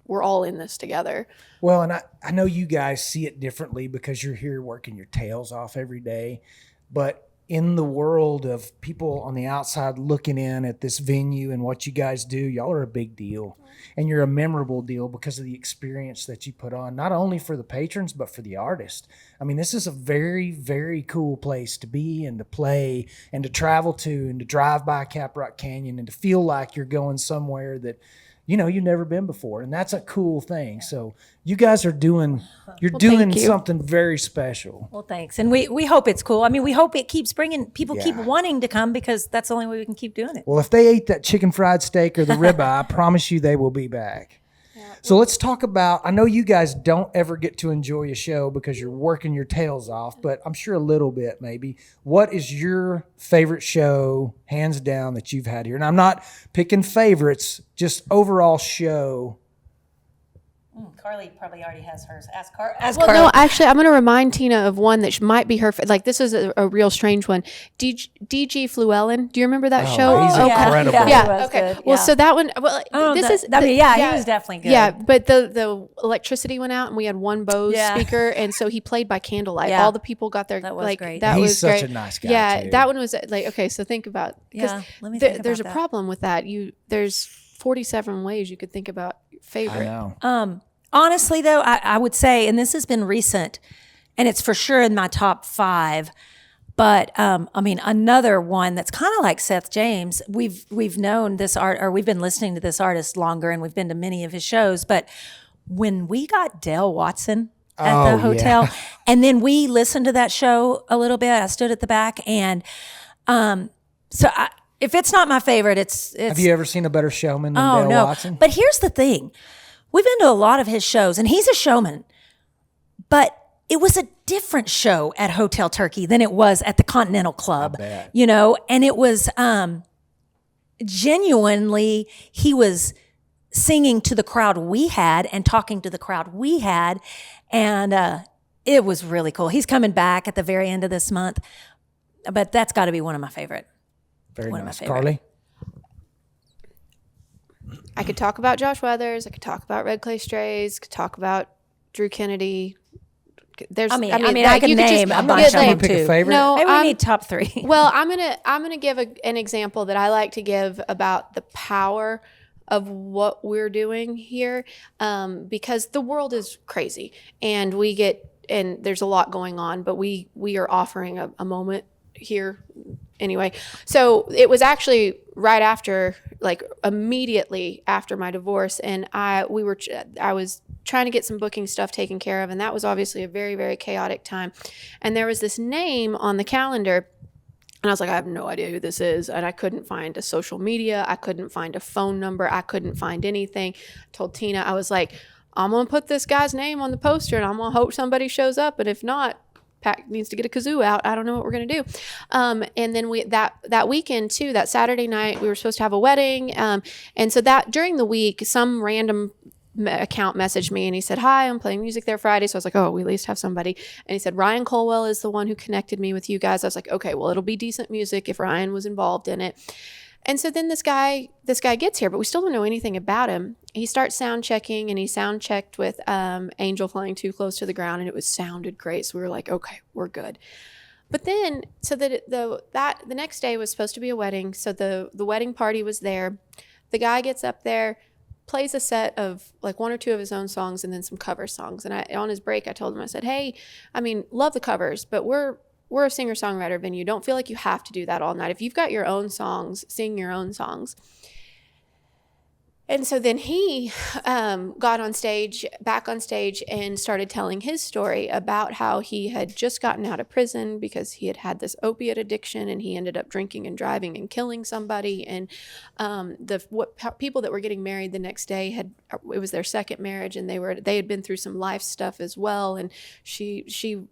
We're all in this together. Well, and I know you guys see it differently because you're here working your tails off every day, but in the world of people on the outside looking in at this venue and what you guys do, y'all are a big deal. And you're a memorable deal because of the experience that you put on, not only for the patrons, but for the artist. I mean, this is a very, very cool place to be and to play and to travel to and to drive by Caprock Canyon and to feel like you're going somewhere that, you know, you've never been before. And that's a cool thing. So you guys are doing, doing something very special. Well, thanks. And we hope it's cool. I mean, we hope it keeps bringing, people keep wanting to come because that's the only way we can keep doing it. Well, if they ate that chicken fried steak or the ribeye, I promise you they will be back. So let's talk about, I know you guys don't ever get to enjoy a show because you're working your tails off, but I'm sure a little bit maybe. What is your favorite show, hands down, that you've had here? And I'm not picking favorites, just overall show. Carly probably already has hers. Ask Well, Carly. no, actually, I'm going to remind Tina of one that might be her. Like, this is a real strange one. DG Fluellen. Do you remember that show? He's incredible. Yeah. He was Okay. good. Well, Yeah. so that one. Well, this is. he was definitely good. Yeah, but the electricity went out, and we had one Bose Yeah. speaker, and so he played by candlelight. Yeah. All the people got their That was like. great. That He's was such great. a nice guy, Yeah, too. that one was like, okay. So think about Yeah, let me think there's a about that. problem with that. There's 47 ways you could think about your favorite. I know. Honestly, though, I would say, and this has been recent, and it's for sure in my top 5. But I mean, another one that's kind of like Seth James. We've known this art, or we've been listening to this artist longer, and we've been to many of his shows. But when we got Dale Watson at the hotel, and then we listened to that show a little bit, I stood at the back, and if it's not my favorite, it's. Have you ever seen a better showman than Dale Watson? But here's the thing. We've been to a lot of his shows, and he's a showman. But it was a different show at Hotel Turkey than it was at the Continental Club. You know, and it was genuinely, he was singing to the crowd we had and talking to the crowd we had. And it was really cool. He's coming back at the very end of this month. But that's got to be one of my favorite. Very one of my nice. favorite. Carly? I could talk about Josh Weathers. I could talk about Red Clay Strays. Could talk about Drew Kennedy. I I can you could name just, a bunch of Someone them pick a too. favorite? No, Maybe we need top 3. Well, I'm gonna give an example that I like to give about the power of what we're doing here, because the world is crazy and there's a lot going on, but we are offering a moment here anyway. So it was actually right after, like immediately after my divorce, and I was trying to get some booking stuff taken care of, and that was obviously a very, very chaotic time. And there was this name on the calendar, and I was like, I have no idea who this is, and I couldn't find a social media, I couldn't find a phone number, I couldn't find anything. I told Tina, I was like, I'm gonna put this guy's name on the poster, and I'm gonna hope somebody shows up, and if not, Pat needs to get a kazoo out. I don't know what we're gonna do. And then that weekend too, that Saturday night, we were supposed to have a wedding. And so that during the week, some random account messaged me and he said, hi, I'm playing music there Friday. So I was like, oh, we at least have somebody. And he said, Ryan Colwell is the one who connected me with you guys. I was like, okay, well, it'll be decent music if Ryan was involved in it. And so then this guy gets here, but we still don't know anything about him. He starts sound checking, and he sound checked with Angel Flying Too Close to the Ground, and it sounded great. So we were like, okay, we're good. But then, so that the next day was supposed to be a wedding. So the wedding party was there. The guy gets up there, plays a set of like 1 or 2 of his own songs and then some cover songs. And on his break, I told him, I said, hey, I mean, love the covers, but we're a singer-songwriter venue. Don't feel like you have to do that all night. If you've got your own songs, sing your own songs. And so then he got back on stage and started telling his story about how he had just gotten out of prison because he had this opiate addiction, and he ended up drinking and driving and killing somebody. And people that were getting married the next day it was their second marriage, and they had been through some life stuff as well. And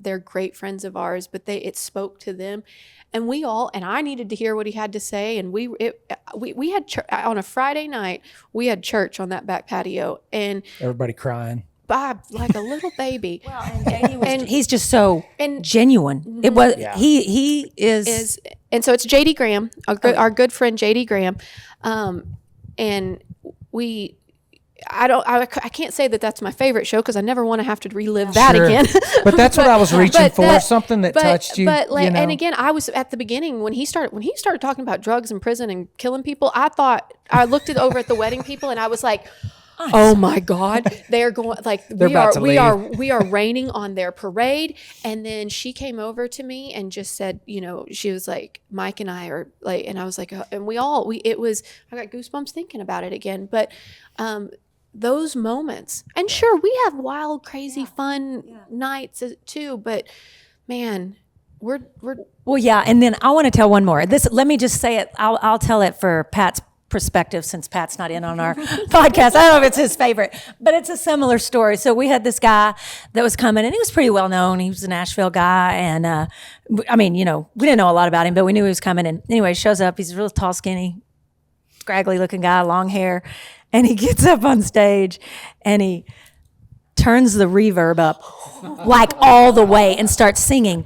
they're great friends of ours, but it spoke to them. And I needed to hear what he had to say. And we had on a Friday night, we had church on that back patio, and Everybody crying. Bob, like a little baby. Well, and he's just so genuine. It was he is, and so it's JD Graham, our good friend JD Graham, and I can't say that that's my favorite show because I never want to have to relive that Sure. again. But that's what I was reaching for, that- something that touched you. But like, you know? and again, I was at the beginning when he started talking about drugs in prison and killing people. I looked over at the wedding people and I was like, oh my God, they're going like we are raining on their parade. And then she came over to me and just said, she was like, Mike and I are like, and I was like, and I got goosebumps thinking about it again. But those moments, and sure, we have wild, crazy, fun nights too. But man, we're Well, yeah, and then I want to tell one more. Let me just say it. I'll tell it for Pat's perspective since Pat's not in on our podcast. I don't know if it's his favorite, but it's a similar story. So we had this guy that was coming, and he was pretty well known. He was a Nashville guy, and I mean, we didn't know a lot about him, but we knew he was coming. And anyway, he shows up. He's a real tall, skinny, scraggly looking guy, long hair, and he gets up on stage and he turns the reverb up like all the way and starts singing.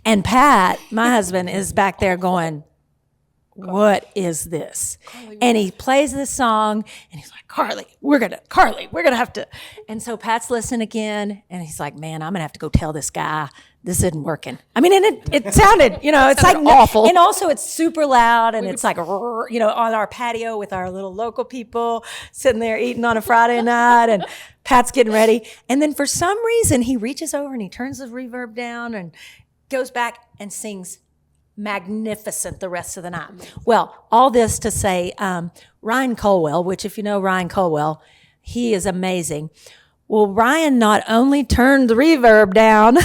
And Pat, my husband, is back there going, what is this? And he plays this song and he's like, Carly, we're gonna have to. And so Pat's listening again and he's like, man, I'm gonna have to go tell this guy this isn't working. I mean, and it sounded, it's like awful. And also it's super loud and it's like, on our patio with our little local people sitting there eating on a Friday night and Pat's getting ready. And then for some reason he reaches over and he turns the reverb down and goes back and sings magnificent the rest of the night. Well, all this to say, Ryan Colwell, which if you know Ryan Colwell, he is amazing. Well, Ryan not only turned the reverb down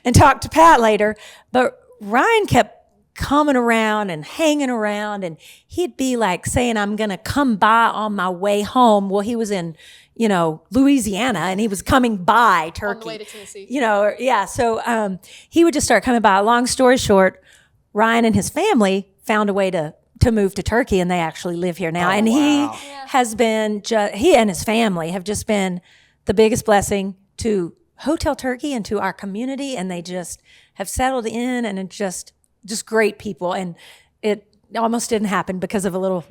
and talked to Pat later, but Ryan kept coming around and hanging around, and he'd be like saying, I'm going to come by on my way home. Well, he was in, Louisiana, and he was coming by Turkey. On the way to Tennessee. Yeah. So he would just start coming by. Long story short, Ryan and his family found a way to move to Turkey, and they actually live here now. And he has been, he and his family have just been the biggest blessing to Hotel Turkey and to our community. And they just have settled in and are just great people. And it almost didn't happen because of a lot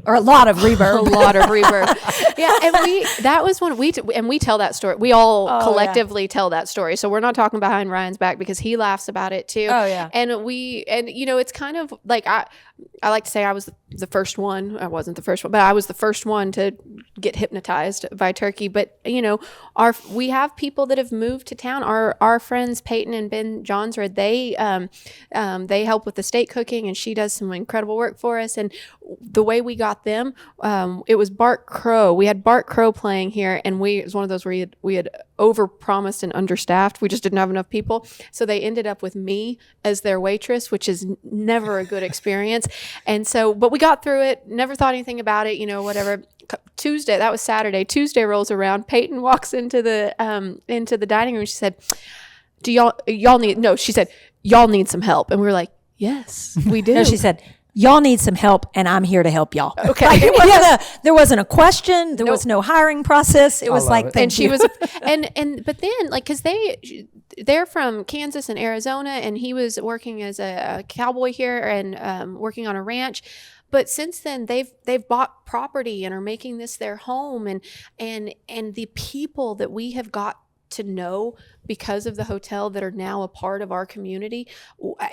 of reverb. A lot of reverb. Yeah, and that was when we tell that story. We all collectively tell that story. So we're not talking behind Ryan's back because he laughs about it too. Oh yeah. And it's kind of like I like to say I was the first one. I wasn't the first one, but I was the first one to get hypnotized by Turkey. But we have people that have moved to town. Our friends Peyton and Ben Johnsrud, they help with the steak cooking, and she does some incredible work for us. And the way we got them, it was Bart Crow. We had Bart Crow playing here, and it was one of those where we had overpromised and understaffed. We just didn't have enough people, so they ended up with me as their waitress, which is never a good experience. And so, but we got through it. Never thought anything about it. Whatever. Tuesday, that was Saturday. Tuesday rolls around. Peyton walks into the dining room. She said, "Do y'all need?" No, she said, "Y'all need some help." And we were like, "Yes, we do." No, she said, y'all need some help, and I'm here to help y'all. Okay. There wasn't a question. There was no hiring process. It was like, it. thank you. She was, but then like, cause they're from Kansas and Arizona, and he was working as a cowboy here and working on a ranch. But since then, they've bought property and are making this their home, and the people that we have got to know because of the hotel that are now a part of our community,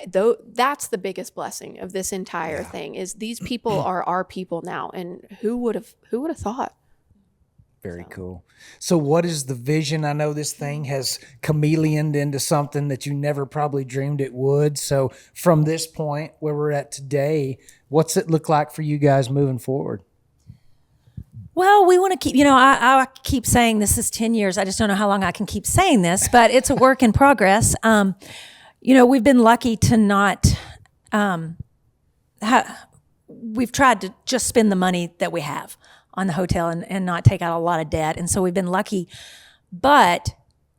though that's the biggest blessing of this entire thing is these people are our people now. And who would have thought? Very cool. So what is the vision? I know this thing has chameleoned into something that you never probably dreamed it would. So from this point where we're at today, what's it look like for you guys moving forward? Well, we want to keep, I keep saying this is 10 years. I just don't know how long I can keep saying this, but it's a work in progress. We've been lucky to not, we've tried to just spend the money that we have on the hotel and not take out a lot of debt. And so we've been lucky, but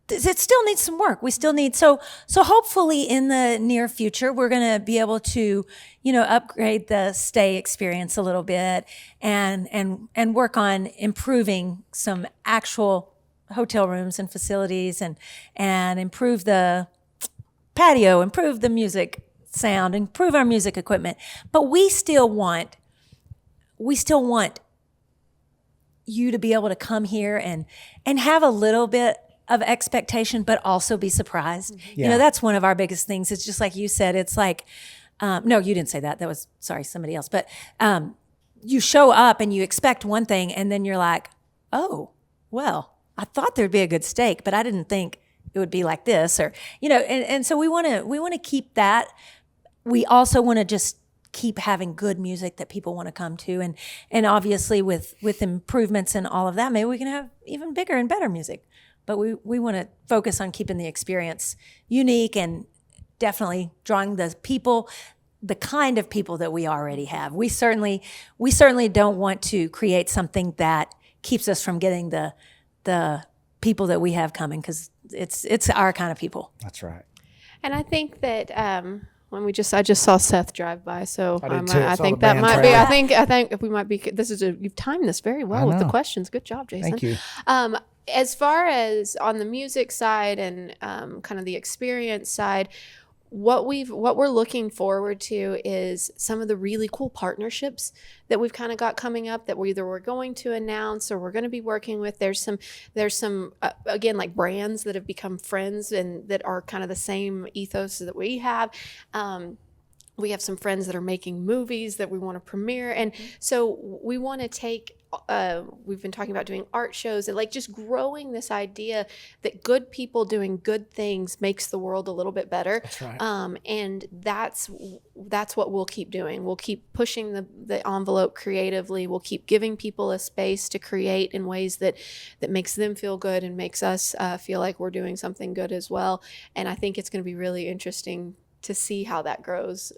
it still needs some work. We still need, so hopefully in the near future, we're going to be able to, upgrade the stay experience a little bit and work on improving some actual hotel rooms and facilities and improve the patio, improve the music sound, improve our music equipment. But we still want you to be able to come here and have a little bit of expectation, but also be surprised. You know, that's one of our biggest things. It's just like you said, it's like, no, you didn't say that. That was, sorry, somebody else. But you show up and you expect one thing, and then you're like, oh, well, I thought there'd be a good steak, but I didn't think it would be like this, or, you know, and so we want to keep that. We also want to just keep having good music that people want to come to. And obviously with improvements and all of that, maybe we can have even bigger and better music. But we want to focus on keeping the experience unique and definitely drawing the people, the kind of people that we already have. We certainly don't want to create something that keeps us from getting the people that we have coming, because it's our kind of people. That's right. And I think that when I just saw Seth drive by, so I did too. I Saw think the that band might trailer. be. I think we might be. You've timed this very well with the know. questions. Good job, Jason. Thank you. As far as on the music side and kind of the experience side, what we're looking forward to is some of the really cool partnerships that we've kind of got coming up that we're going to announce or we're going to be working with. There's some again, like brands that have become friends and that are kind of the same ethos that we have. We have some friends that are making movies that we want to premiere. And so we want to take, we've been talking about doing art shows and like just growing this idea that good people doing good things makes the world a little bit better. That's right. And that's what we'll keep doing. We'll keep pushing the envelope creatively. We'll keep giving people a space to create in ways that makes them feel good and makes us feel like we're doing something good as well. And I think it's going to be really interesting to see how that grows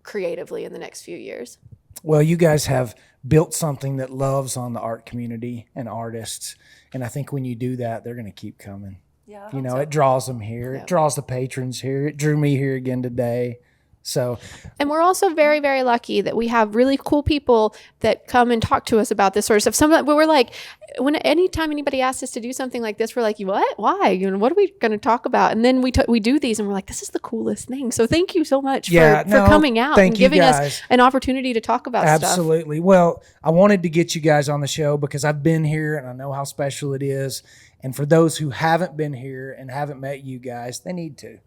creatively in the next few years. Well, you guys have built something that loves on the art community and artists. And I think when you do that, they're going to keep coming. Yeah, You know, it draws them here. It draws the patrons here. It drew me here again today. So, and we're also very, very lucky that we have really cool people that come and talk to us about this sort of stuff. We're like, anytime anybody asks us to do something like this, we're like, what? Why? You know, what are we going to talk about? And then we do these, and we're like, this is the coolest thing. So thank you so much for coming out and giving us an opportunity to talk about stuff. Absolutely. Well, I wanted to get you guys on the show because I've been here and I know how special it is. And for those who haven't been here and haven't met you guys, they need to.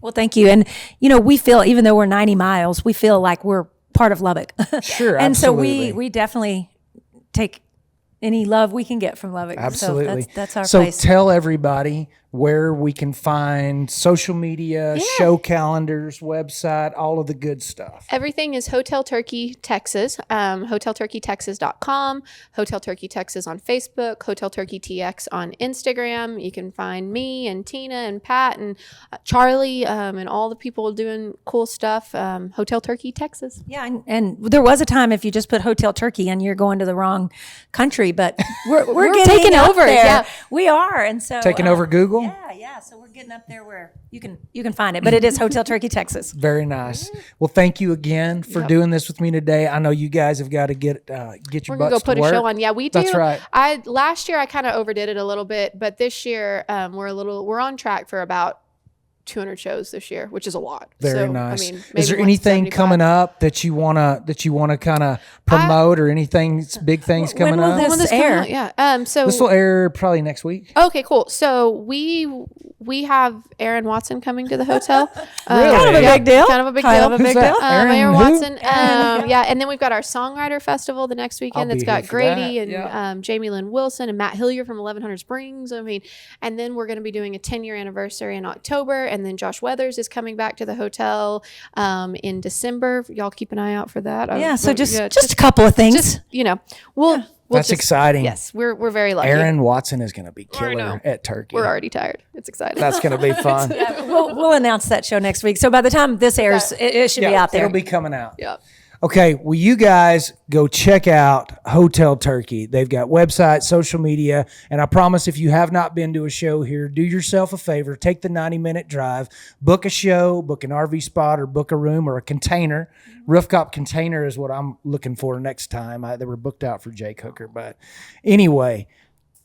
Well, thank you. And, you know, we feel, even though we're 90 miles, we feel like we're part of Lubbock. Sure, and absolutely. so we definitely take any love we can get from Lubbock. Absolutely. So that's our so place. tell everybody where we can find social media, show calendars, website, all of the good stuff. Everything is Hotel Turkey Texas, hotelturkeytexas.com, Hotel Turkey Texas on Facebook, Hotel Turkey TX on Instagram. You can find me and Tina and Pat and Charlie and all the people doing cool stuff. Hotel Turkey Texas. Yeah, and there was a time if you just put Hotel Turkey and you're going to the wrong country, but we're getting taking up over. there. Yeah, we are, and so Taking over Google? Yeah. So we're getting up there where you can find it, but it is Hotel Turkey Texas. Very nice. Well, thank you again for doing this with me today. I know you guys have got to get your we're butts gonna go put to work. a show on. Yeah, we do. That's right. Last year I kind of overdid it a little bit, but this year we're on track for about 200 shows this year, which is a lot. Very so, nice. I mean, Is there maybe anything 175. coming up that you wanna kind of promote, or anything big things coming when will up? this When will this come air? out? Yeah. So This will air probably next week. okay, cool. So we have Aaron Watson coming to the hotel. Really? Kind of a Yeah, big deal. Kind of a big Kind deal. of a Who's big that? deal. Aaron Aaron who? Watson. Yeah, and then we've got our Songwriter Festival the next weekend I'll that's be got here for Grady that. and Yeah. Jamie Lynn Wilson and Matt Hillier from 1100 Springs. I mean, and then we're going to be doing a 10-year anniversary in October, and then Josh Weathers is coming back to the hotel in December. Y'all keep an eye out for that. Yeah, so just a couple of things. just we'll That's just, exciting. Yes, we're very lucky. Aaron Watson is going to be know. killer at Turkey. We're already tired. It's exciting. That's going to be fun. We'll announce that show next week. So by the time this airs, it should be out there. It'll be coming out. Yeah. Okay, well, you guys go check out Hotel Turkey. They've got website, social media, and I promise if you have not been to a show here, do yourself a favor, take the 90-minute drive, book a show, book an RV spot, or book a room or a container. Rooftop container is what I'm looking for next time. They were booked out for Jake Hooker, but anyway,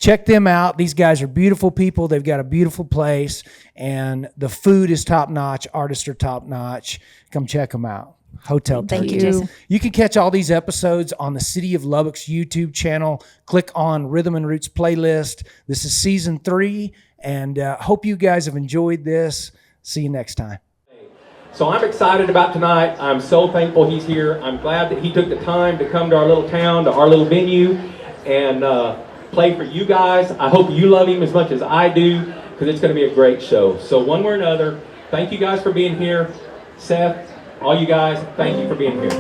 check them out. These guys are beautiful people. They've got a beautiful place, and the food is top-notch. Artists are top-notch. Come check them out. Hotel Thank Turkey. you, Jason. You can catch all these episodes on the City of Lubbock's YouTube channel. Click on Rhythm and Roots playlist. This is season 3, and hope you guys have enjoyed this. See you next time. So I'm excited about tonight. I'm so thankful he's here. I'm glad that he took the time to come to our little town, to our little venue, and play for you guys. I hope you love him as much as I do, because it's going to be a great show. So one way or another, thank you guys for being here. Seth, all you guys, thank you for being here.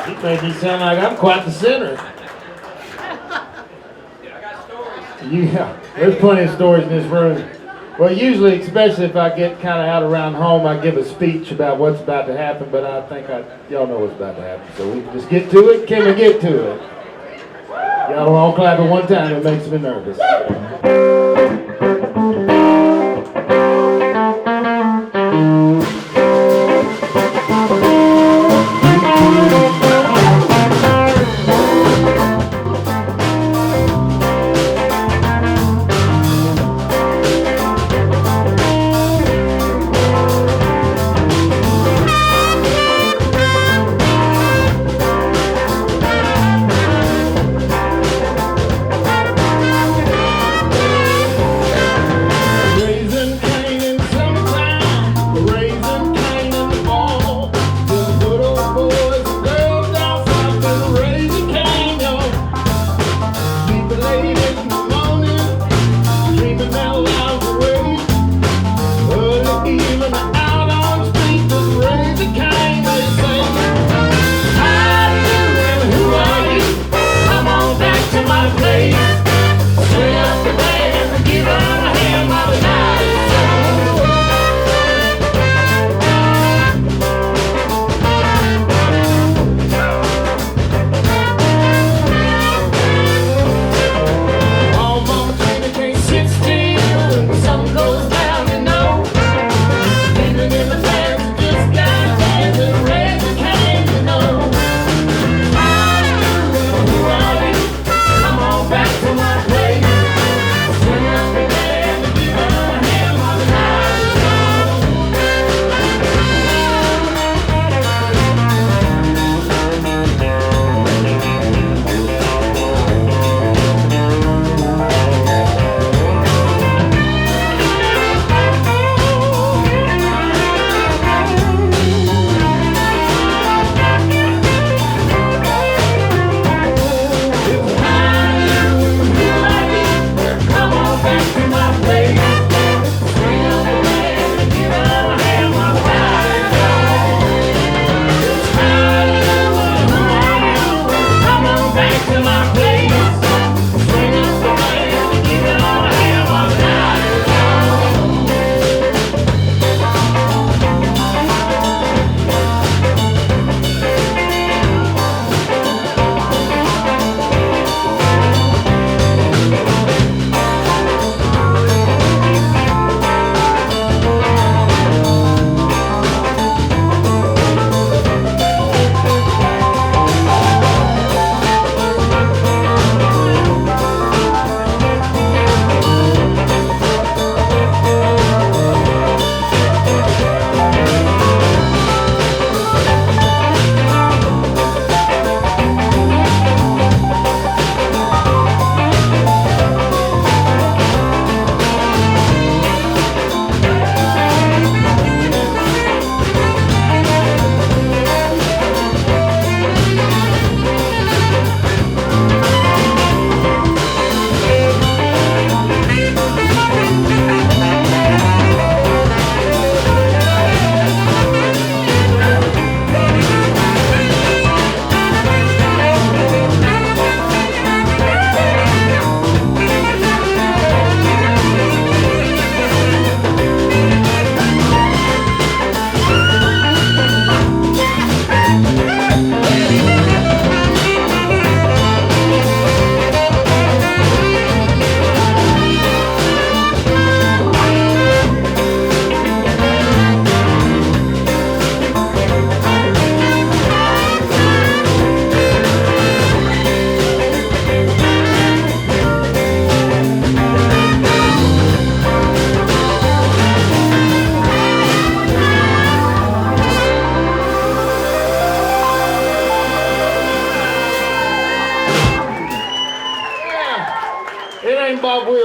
You make me sound like I'm quite the sinner. Yeah, there's plenty of stories in this room. Well, usually, especially if I get kind of out around home, I give a speech about what's about to happen, but I think y'all know what's about to happen. So we can just get to it. Can we get to it? Y'all don't all clap at one time. It makes me nervous.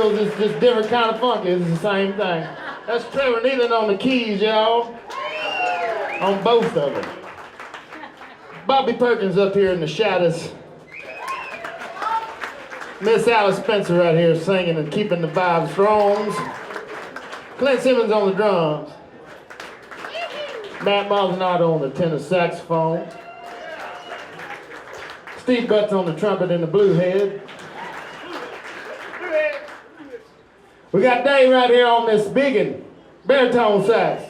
wheels. It's just different kind of funky. It's the same thing. That's Trevor Nealon on the keys, y'all. On both of them. Bobby Perkins up here in the shadows. Miss Alice Spencer right here singing and keeping the vibes strong. Clint Simmons on the drums. Matt Maldonado on the tenor saxophone. Steve Butts on the trumpet and the bluehead. We got Dave right here on this biggin' baritone sax.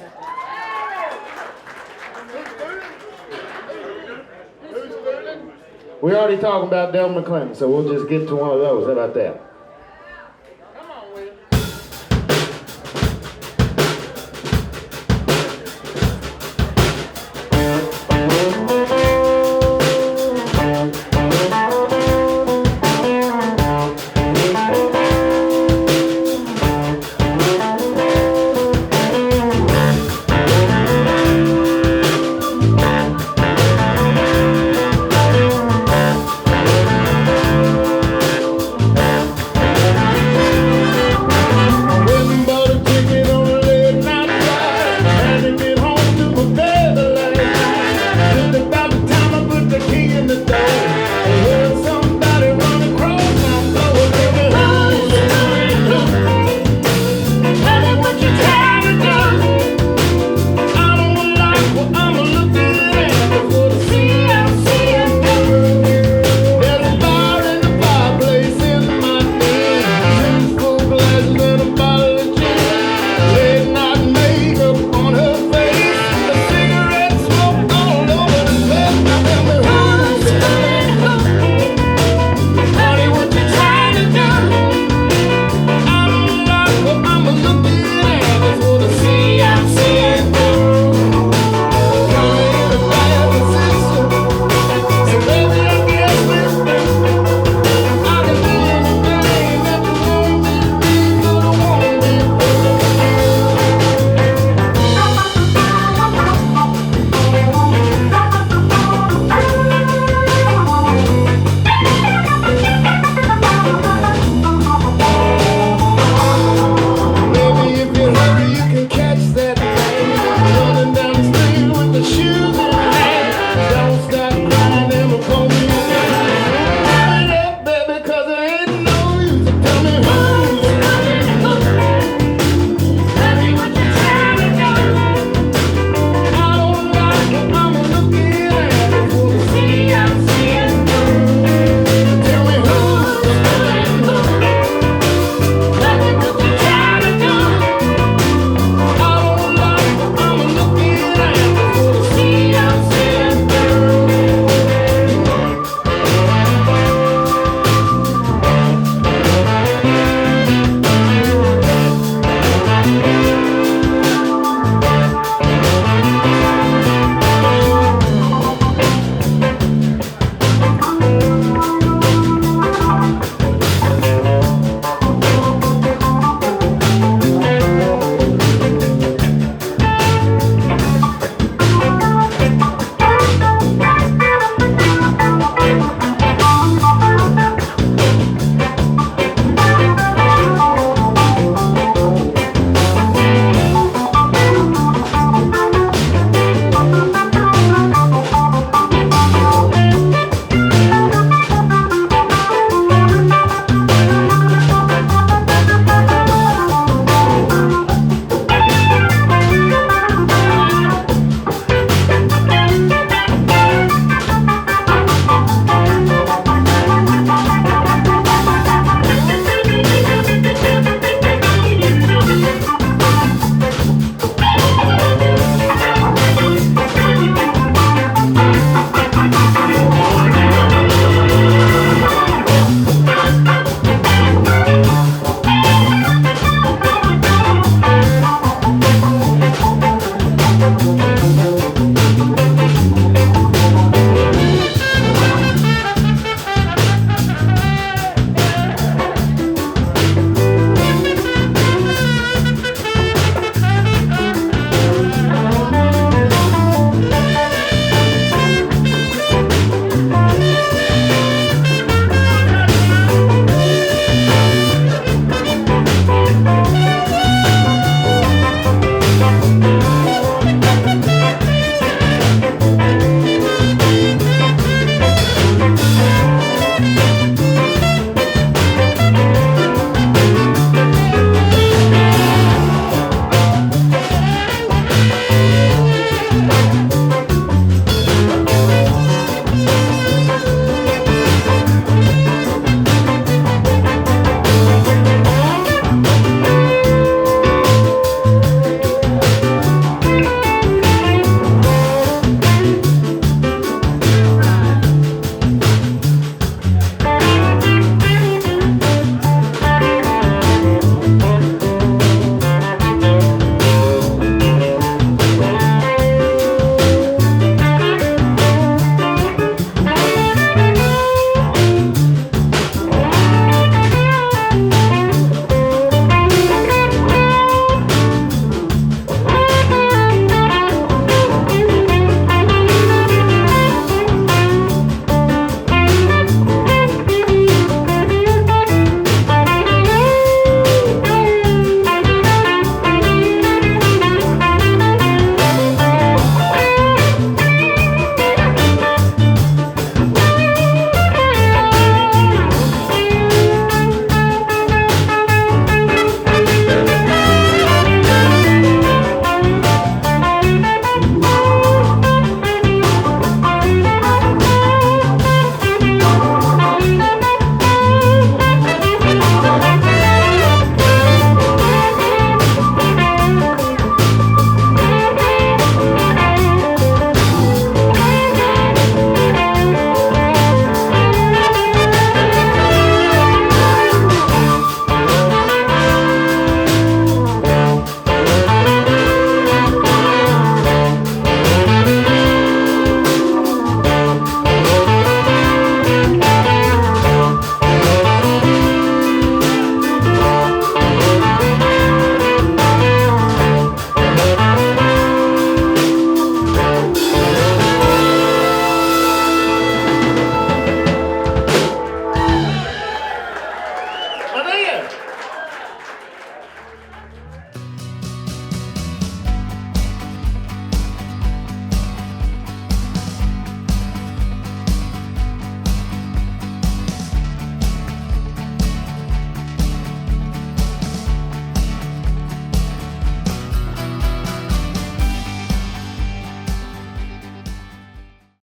We already talking about Del McClendon, so we'll just get to one of those. How about that?